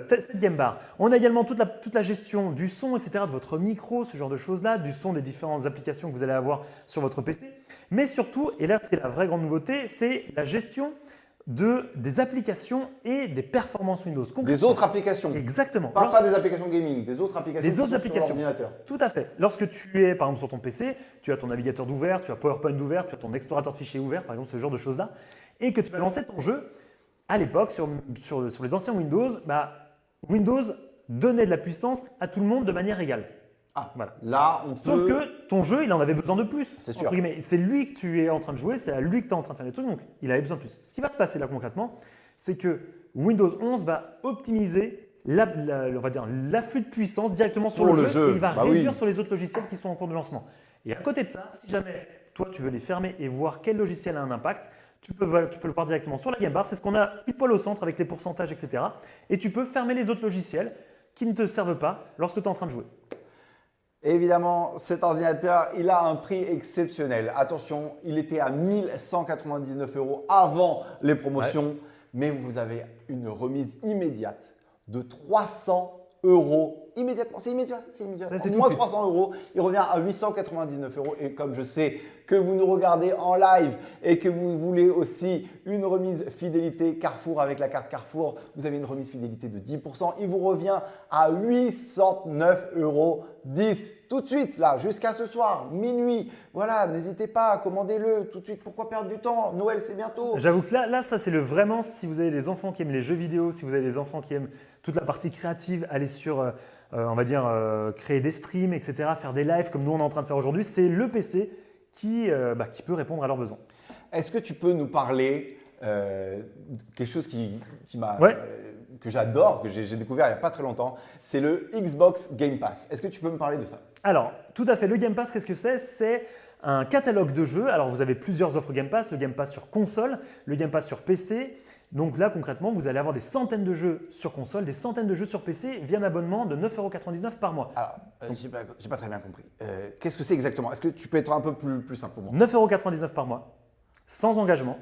cette game bar. On a également toute la gestion du son, etc., de votre micro, ce genre de choses-là, du son des différentes applications que vous allez avoir sur votre PC. Mais surtout, et là c'est la vraie grande nouveauté, c'est la gestion des applications et des performances Windows. Des autres applications. Exactement. Pas des applications gaming, des autres applications. Des autres applications. Sur l'ordinateur. Tout à fait. Lorsque tu es par exemple sur ton PC, tu as ton navigateur d'ouvert, tu as PowerPoint d'ouvert, tu as ton explorateur de fichiers ouvert, par exemple, ce genre de choses-là, et que tu vas lancer ton jeu. À l'époque, sur les anciens Windows, Windows donnait de la puissance à tout le monde de manière égale. Ah, voilà. Là, on peut… Sauf que ton jeu, il en avait besoin de plus. C'est sûr. C'est lui que tu es en train de jouer, c'est à lui que tu es en train de faire des trucs, donc il avait besoin de plus. Ce qui va se passer là concrètement, c'est que Windows 11 va optimiser on va dire l'afflux de puissance directement sur Pour le le jeu jeu. et il va Bah réduire oui. sur les autres logiciels qui sont en cours de lancement. Et à côté de ça, si jamais toi tu veux les fermer et voir quel logiciel a un impact, tu peux le voir directement sur la game bar. C'est ce qu'on a pile poil au centre avec les pourcentages, etc. Et tu peux fermer les autres logiciels qui ne te servent pas lorsque tu es en train de jouer. Évidemment, cet ordinateur, il a un prix exceptionnel. Attention, il était à 1 199 € avant les promotions, mais vous avez une remise immédiate de 300 € immédiatement. C'est immédiat, c'est immédiat. Là, c'est En tout moins de suite. 300 €, il revient à 899 €. Et comme je sais que vous nous regardez en live et que vous voulez aussi une remise fidélité Carrefour avec la carte Carrefour, vous avez une remise fidélité de 10%. Il vous revient à 809,10 € tout de suite, là, jusqu'à ce soir, minuit. Voilà, n'hésitez pas, commandez-le tout de suite. Pourquoi perdre du temps? Noël, c'est bientôt. J'avoue que là, ça c'est vraiment si vous avez des enfants qui aiment les jeux vidéo, si vous avez des enfants qui aiment toute la partie créative, aller sur, on va dire, créer des streams, etc., faire des lives comme nous on est en train de faire aujourd'hui, c'est le PC qui peut répondre à leurs besoins. Est-ce que tu peux nous parler de quelque chose que j'adore, que j'ai découvert il n'y a pas très longtemps, c'est le Xbox Game Pass. Est-ce que tu peux me parler de ça? Alors, tout à fait, le Game Pass, qu'est-ce que c'est? C'est un catalogue de jeux. Alors, vous avez plusieurs offres Game Pass, le Game Pass sur console, le Game Pass sur PC. Donc là, concrètement, vous allez avoir des centaines de jeux sur console, des centaines de jeux sur PC via un abonnement de 9,99 € par mois. Alors, j'ai pas très bien compris. Qu'est-ce que c'est exactement? Est-ce que tu peux être un peu plus simple pour moi? 9,99 € par mois, sans engagement.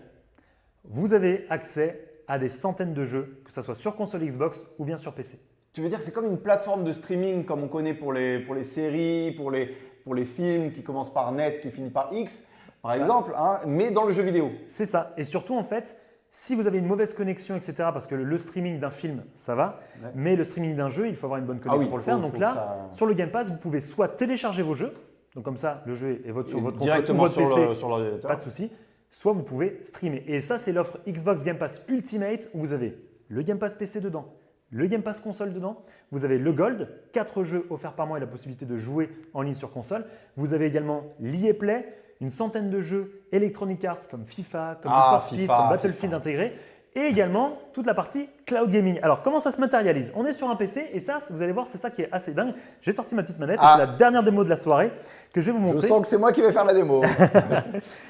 Vous avez accès à des centaines de jeux, que ce soit sur console Xbox ou bien sur PC. Tu veux dire que c'est comme une plateforme de streaming comme on connaît pour les séries, pour les films qui commencent par net, qui finissent par X, par exemple, hein, mais dans le jeu vidéo. C'est ça. Et surtout, en fait, si vous avez une mauvaise connexion, etc., parce que le streaming d'un film, ça va, mais le streaming d'un jeu, il faut avoir une bonne connexion pour le faire. Donc là, sur le Game Pass, vous pouvez soit télécharger vos jeux, donc comme ça, le jeu est sur votre console ou votre PC, sur l'ordinateur. pas de souci, soit vous pouvez streamer. Et ça, c'est l'offre Xbox Game Pass Ultimate où vous avez le Game Pass PC dedans, le Game Pass console dedans, vous avez le Gold, 4 jeux offerts par mois et la possibilité de jouer en ligne sur console. Vous avez également l'EA Play, une centaine de jeux Electronic Arts comme FIFA, comme Need for Speed, comme Battlefield intégrés, et également toute la partie cloud gaming. Alors, comment ça se matérialise? On est sur un PC et ça, vous allez voir, c'est ça qui est assez dingue. J'ai sorti ma petite manette et c'est la dernière démo de la soirée que je vais vous montrer. Je sens que c'est moi qui vais faire la démo.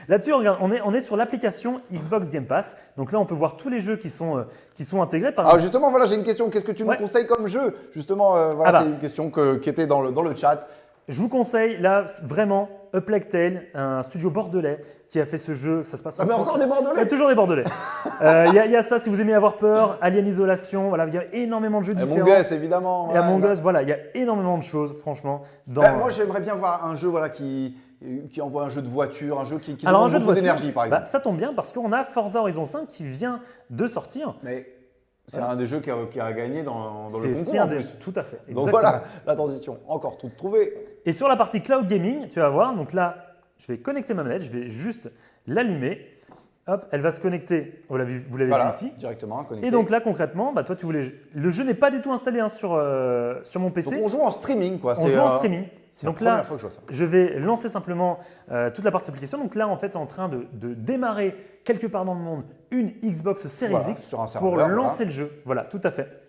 Là-dessus, regarde, on est sur l'application Xbox Game Pass. Donc là, on peut voir tous les jeux qui sont intégrés. Par Alors justement, voilà, j'ai une question. Qu'est-ce que tu nous conseilles comme jeu? Justement, voilà, c'est une question qui était dans le chat. Je vous conseille, là, vraiment, A Plague Tale, un studio bordelais qui a fait ce jeu. Ça se passe en mais France. encore des Bordelais? Il y a toujours des Bordelais. Il y a ça, si vous aimez avoir peur, Alien Isolation, voilà, il y a énormément de jeux différents. Among Us, évidemment. Il y a Among Us, voilà, il y a énormément de choses, franchement. Moi, j'aimerais bien voir un jeu voilà, qui envoie un jeu de voiture, un jeu qui Alors, demande beaucoup d'énergie, par exemple. Ça tombe bien parce qu'on a Forza Horizon 5 qui vient de sortir. Mais c'est un des jeux qui a gagné dans le concours. C'est un des plus. tout à fait. Donc voilà, la transition, encore toute trouvée. Et sur la partie cloud gaming, tu vas voir, donc là, je vais connecter ma manette, je vais juste l'allumer. Hop, elle va se connecter, vous l'avez vu ici. Directement connecté. Et donc là, concrètement, toi, le jeu n'est pas du tout installé sur mon PC. Donc on joue en streaming, quoi. On joue en streaming. C'est donc la première là, fois que je vois ça. je vais lancer simplement toute la partie application. Donc là, en fait, c'est en train de démarrer quelque part dans le monde une Xbox Series X sur un pour serveur, lancer le jeu. Voilà, tout à fait.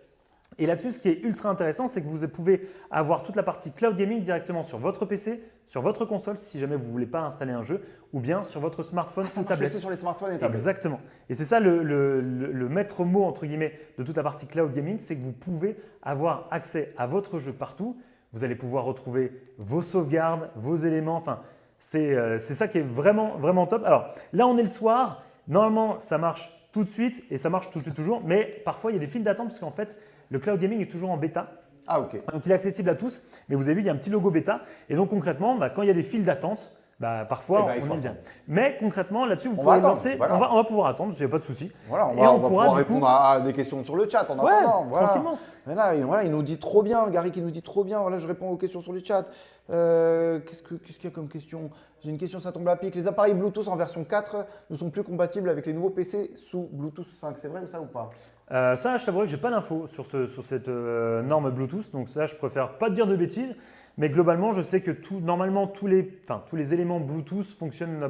Et là-dessus, ce qui est ultra intéressant, c'est que vous pouvez avoir toute la partie cloud gaming directement sur votre PC, sur votre console, si jamais vous ne voulez pas installer un jeu, ou bien sur votre smartphone Ça ou marche tablette. aussi sur les smartphones et tablettes. Exactement. Et c'est ça le maître mot, entre guillemets, de toute la partie cloud gaming, c'est que vous pouvez avoir accès à votre jeu partout. Vous allez pouvoir retrouver vos sauvegardes, vos éléments. Enfin, c'est ça qui est vraiment, vraiment top. Alors là, on est le soir. Normalement, ça marche tout de suite et ça marche tout de suite toujours. Mais parfois, il y a des files d'attente parce qu'en fait, le cloud gaming est toujours en bêta. Ah, ok. Donc, il est accessible à tous. Mais vous avez vu, il y a un petit logo bêta. Et donc, concrètement, quand il y a des files d'attente, parfois, il faut on est bien. attendre. Mais concrètement, là-dessus, vous On pouvez va attendre, lancer. c'est pas grave. On va pouvoir attendre, il n'y a pas de souci. Voilà, Et on va pourra, pouvoir du coup, répondre à des questions sur le chat en Ouais, attendant. Voilà. tranquillement. Voilà, il nous dit trop bien, Gary qui nous dit trop bien. Voilà, je réponds aux questions sur le chat. Qu'est-ce qu'il y a comme question? J'ai une question, ça tombe à pic. Les appareils Bluetooth en version 4 ne sont plus compatibles avec les nouveaux PC sous Bluetooth 5. C'est vrai ou ça ou pas? Ça, je t'avouerai que je n'ai pas l'info sur cette norme Bluetooth, donc ça, je préfère pas te dire de bêtises. Mais globalement, je sais que normalement, tous les éléments Bluetooth fonctionnent.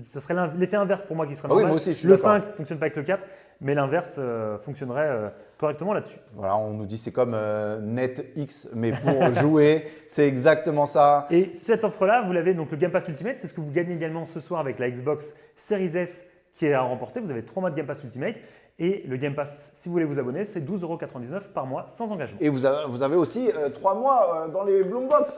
Ça serait l'effet inverse pour moi qui serait Ah oui, normal. moi aussi, je suis le d'accord. 5 ne fonctionne pas avec le 4, mais l'inverse fonctionnerait correctement là-dessus. Voilà, on nous dit c'est comme NetX, mais pour jouer, c'est exactement ça. Et cette offre-là, vous l'avez donc le Game Pass Ultimate, c'est ce que vous gagnez également ce soir avec la Xbox Series S qui est à remporter. Vous avez 3 mois de Game Pass Ultimate et le Game Pass, si vous voulez vous abonner, c'est 12,99 € par mois sans engagement. Et vous avez aussi 3 mois dans les Bloombox.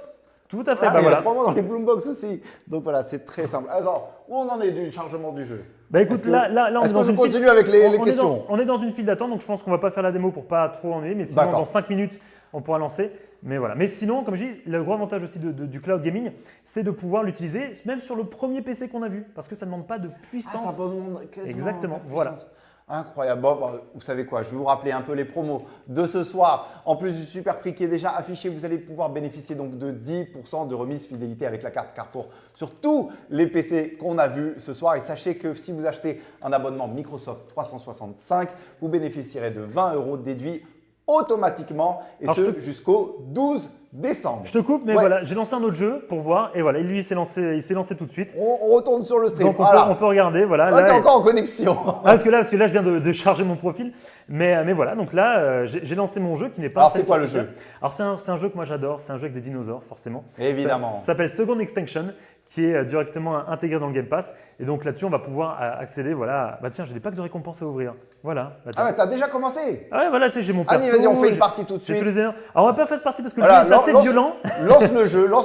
Tout à fait, Ah, il y a voilà. 3 mois dans les Bloombox aussi. Donc voilà, c'est très simple. Alors, où on en est du chargement du jeu? Écoute, Est-ce que- là, on est Est-ce dans qu'on une file. continue avec les On est questions? on est dans une file d'attente, donc je pense qu'on ne va pas faire la démo pour pas trop ennuyer, mais sinon D'accord. dans 5 minutes, on pourra lancer. Mais voilà. Mais sinon, comme je dis, le gros avantage aussi du cloud gaming, c'est de pouvoir l'utiliser même sur le premier PC qu'on a vu, parce que ça ne demande pas de puissance. Ah, ça demande quasiment Exactement, pas de voilà. puissance. Incroyable. Bon, vous savez quoi, je vais vous rappeler un peu les promos de ce soir. En plus du super prix qui est déjà affiché, vous allez pouvoir bénéficier donc de 10% de remise fidélité avec la carte Carrefour sur tous les PC qu'on a vus ce soir. Et sachez que si vous achetez un abonnement Microsoft 365, vous bénéficierez de 20 € déduits automatiquement et Alors, ce jusqu'au 12 décembre. Je te coupe, mais Ouais. voilà, j'ai lancé un autre jeu pour voir, et voilà, lui il s'est lancé tout de suite. On retourne sur le stream. Donc Voilà. on peut regarder, voilà. Ah, là, t'es encore en connexion. parce que là, je viens de charger mon profil. Mais voilà, donc là, j'ai lancé mon jeu qui n'est pas. Alors, installé c'est quoi sur le PC. jeu? Alors, c'est un jeu que moi j'adore. C'est un jeu avec des dinosaures, forcément. Évidemment. Ça s'appelle Second Extinction, qui est directement intégré dans le Game Pass. Et donc là-dessus, on va pouvoir accéder. Voilà. Bah tiens, j'ai des packs de récompenses à ouvrir. Voilà. Bah, tiens. Ah ouais, t'as déjà commencé? Ah ouais, voilà, j'ai mon perso. Allez, vas-y, on fait une j'ai- partie tout de j'ai suite. tous les éléments. Alors, on va pas faire de partie parce que Voilà, le jeu est assez lance- violent. Lance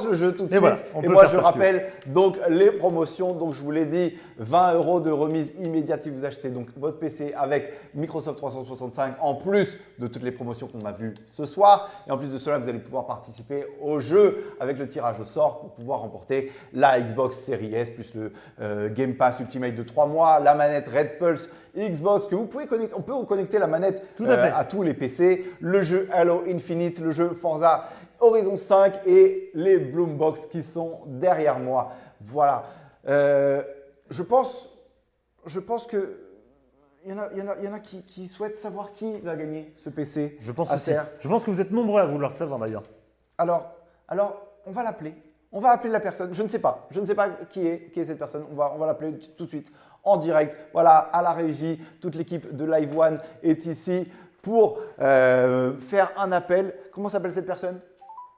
le jeu tout de Et suite. voilà, on Et peut moi, faire je ça, si tu veux. rappelle donc les promotions. Donc, je vous l'ai dit, 20 € de remise immédiate si vous achetez donc votre PC avec Microsoft 365, en plus de toutes les promotions qu'on a vues ce soir. Et en plus de cela, vous allez pouvoir participer au jeu avec le tirage au sort pour pouvoir remporter la Xbox Series S plus le Game Pass Ultimate de 3 mois, la manette Red Pulse Xbox que vous pouvez connecter. On peut connecter la manette Tout à fait. à tous les PC, le jeu Halo Infinite, le jeu Forza Horizon 5 et les Bloombox qui sont derrière moi. Voilà. Je pense que il y en a qui souhaitent savoir qui va gagner ce PC. Je pense aussi. Acer. Je pense que vous êtes nombreux à vouloir le savoir d'ailleurs. Alors, on va l'appeler. On va appeler la personne. Je ne sais pas qui est cette personne. On va l'appeler tout de suite en direct. Voilà, à la régie, toute l'équipe de Live One est ici pour faire un appel. Comment s'appelle cette personne?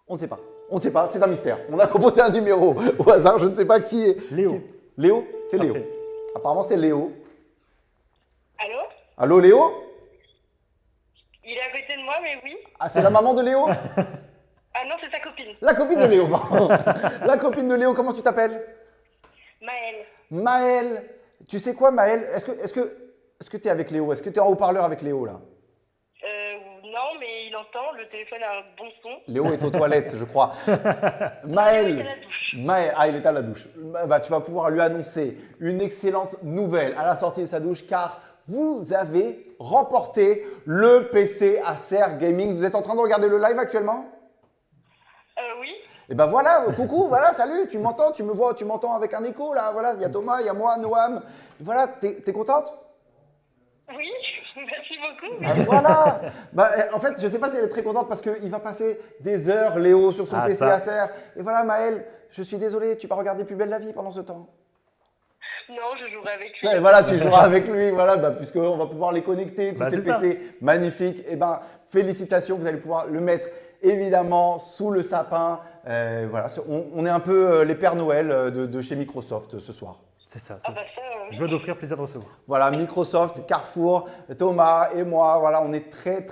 On ne sait pas. On ne sait pas, c'est un mystère. On a composé un numéro au hasard, je ne sais pas qui est. Léo. Léo? C'est Léo. Parfait. Apparemment, c'est Léo. Allô? Allô, Léo? Il est à côté de moi, mais oui. Ah, c'est la maman de Léo? Ah non, c'est sa copine, La copine de Léo, pardon. La copine de Léo, comment tu t'appelles? Maëlle. Maëlle. Tu sais quoi, Maëlle? Est-ce que tu es avec Léo? Est-ce que tu es en haut-parleur avec Léo, là? Non, mais il entend, le téléphone a un bon son. Léo est aux toilettes, je crois. Il est à Maëlle. la douche. Il est à la douche. Tu vas pouvoir lui annoncer une excellente nouvelle à la sortie de sa douche car vous avez remporté le PC Acer Gaming. Vous êtes en train de regarder le live actuellement? Oui. Et ben voilà, coucou, voilà, salut, tu m'entends, tu me vois, tu m'entends avec un écho là, voilà, il y a Thomas, il y a moi, Noam. Voilà, t'es contente? Oui, merci beaucoup. Ah, voilà. En fait, je ne sais pas si elle est très contente parce qu'il va passer des heures, Léo, sur son Ah, PC ça. Acer. Et voilà, Maëlle, je suis désolé, tu vas regarder Plus belle la vie pendant ce temps. Non, je jouerai avec lui. Et voilà, tu joueras avec lui, voilà, puisqu'on va pouvoir les connecter, tous Bah, ces c'est ça. PC magnifiques. Et ben, félicitations, vous allez pouvoir le mettre évidemment sous le sapin. Voilà, on est un peu les Pères Noël de chez Microsoft ce soir. C'est ça. Ah bah ça, oui. Joie d'offrir, plaisir de recevoir. Voilà, Microsoft, Carrefour, Thomas et moi, voilà, on est très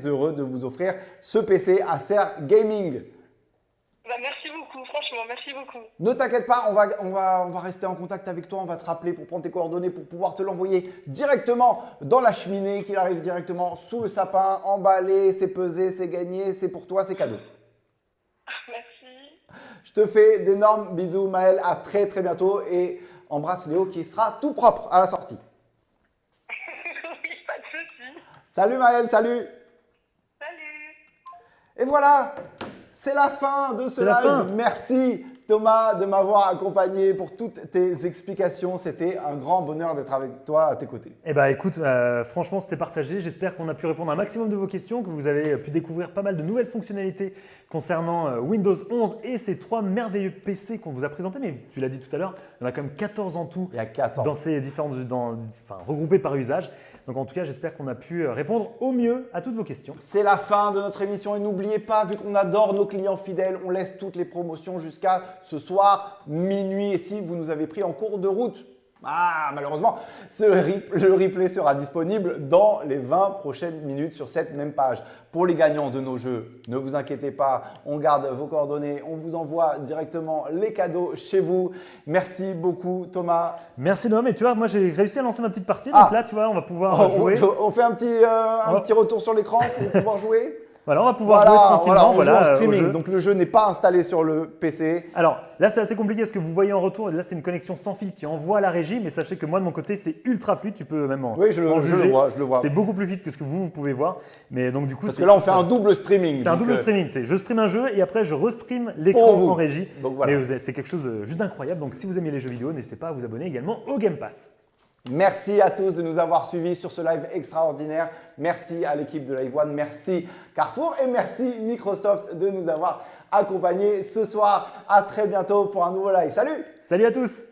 heureux de vous offrir ce PC Acer Gaming. Bah, merci beaucoup, franchement, merci beaucoup. Ne t'inquiète pas, on va rester en contact avec toi, on va te rappeler pour prendre tes coordonnées, pour pouvoir te l'envoyer directement dans la cheminée, qu'il arrive directement sous le sapin, emballé, c'est pesé, c'est gagné, c'est pour toi, c'est cadeau. Merci. Je te fais d'énormes bisous Maël, à très bientôt et embrasse Léo qui sera tout propre à la sortie. Oui, pas de soucis. Salut Maël, salut! Salut. Et voilà, c'est la fin de ce C'est la fin. live. Merci Thomas de m'avoir accompagné pour toutes tes explications. C'était un grand bonheur d'être avec toi à tes côtés. Eh bien, écoute, franchement, c'était partagé. J'espère qu'on a pu répondre à un maximum de vos questions, que vous avez pu découvrir pas mal de nouvelles fonctionnalités concernant Windows 11 et ces 3 merveilleux PC qu'on vous a présentés. Mais tu l'as dit tout à l'heure, il y en a quand même 14 en tout Il y a 14. dans ces différentes, regroupés par usage. Donc en tout cas, j'espère qu'on a pu répondre au mieux à toutes vos questions. C'est la fin de notre émission et n'oubliez pas, vu qu'on adore nos clients fidèles, on laisse toutes les promotions jusqu'à ce soir minuit. Et si vous nous avez pris en cours de route, malheureusement, le replay sera disponible dans les 20 prochaines minutes sur cette même page. Pour les gagnants de nos jeux, ne vous inquiétez pas, on garde vos coordonnées, on vous envoie directement les cadeaux chez vous. Merci beaucoup Thomas. Merci Noam. Et tu vois, moi j'ai réussi à lancer ma petite partie. Donc là, tu vois, on va pouvoir jouer. On fait un petit retour sur l'écran pour pouvoir jouer. Voilà, on va pouvoir jouer tranquillement. On joue en au streaming, jeu. donc le jeu n'est pas installé sur le PC. Alors là, c'est assez compliqué parce que vous voyez en retour, là c'est une connexion sans fil qui envoie à la régie, mais sachez que moi de mon côté c'est ultra fluide, tu peux même en Oui, je le juger. vois. C'est beaucoup plus vite que ce que vous pouvez voir. Mais donc du coup, Parce que là on fait un double streaming. C'est un double streaming, c'est je stream un jeu et après je restream l'écran Pour vous. en régie. Donc voilà. Mais c'est quelque chose juste d'incroyable. Donc si vous aimez les jeux vidéo, n'hésitez pas à vous abonner également au Game Pass. Merci à tous de nous avoir suivis sur ce live extraordinaire. Merci à l'équipe de Live One, merci Carrefour et merci Microsoft de nous avoir accompagnés ce soir. À très bientôt pour un nouveau live. Salut! Salut à tous!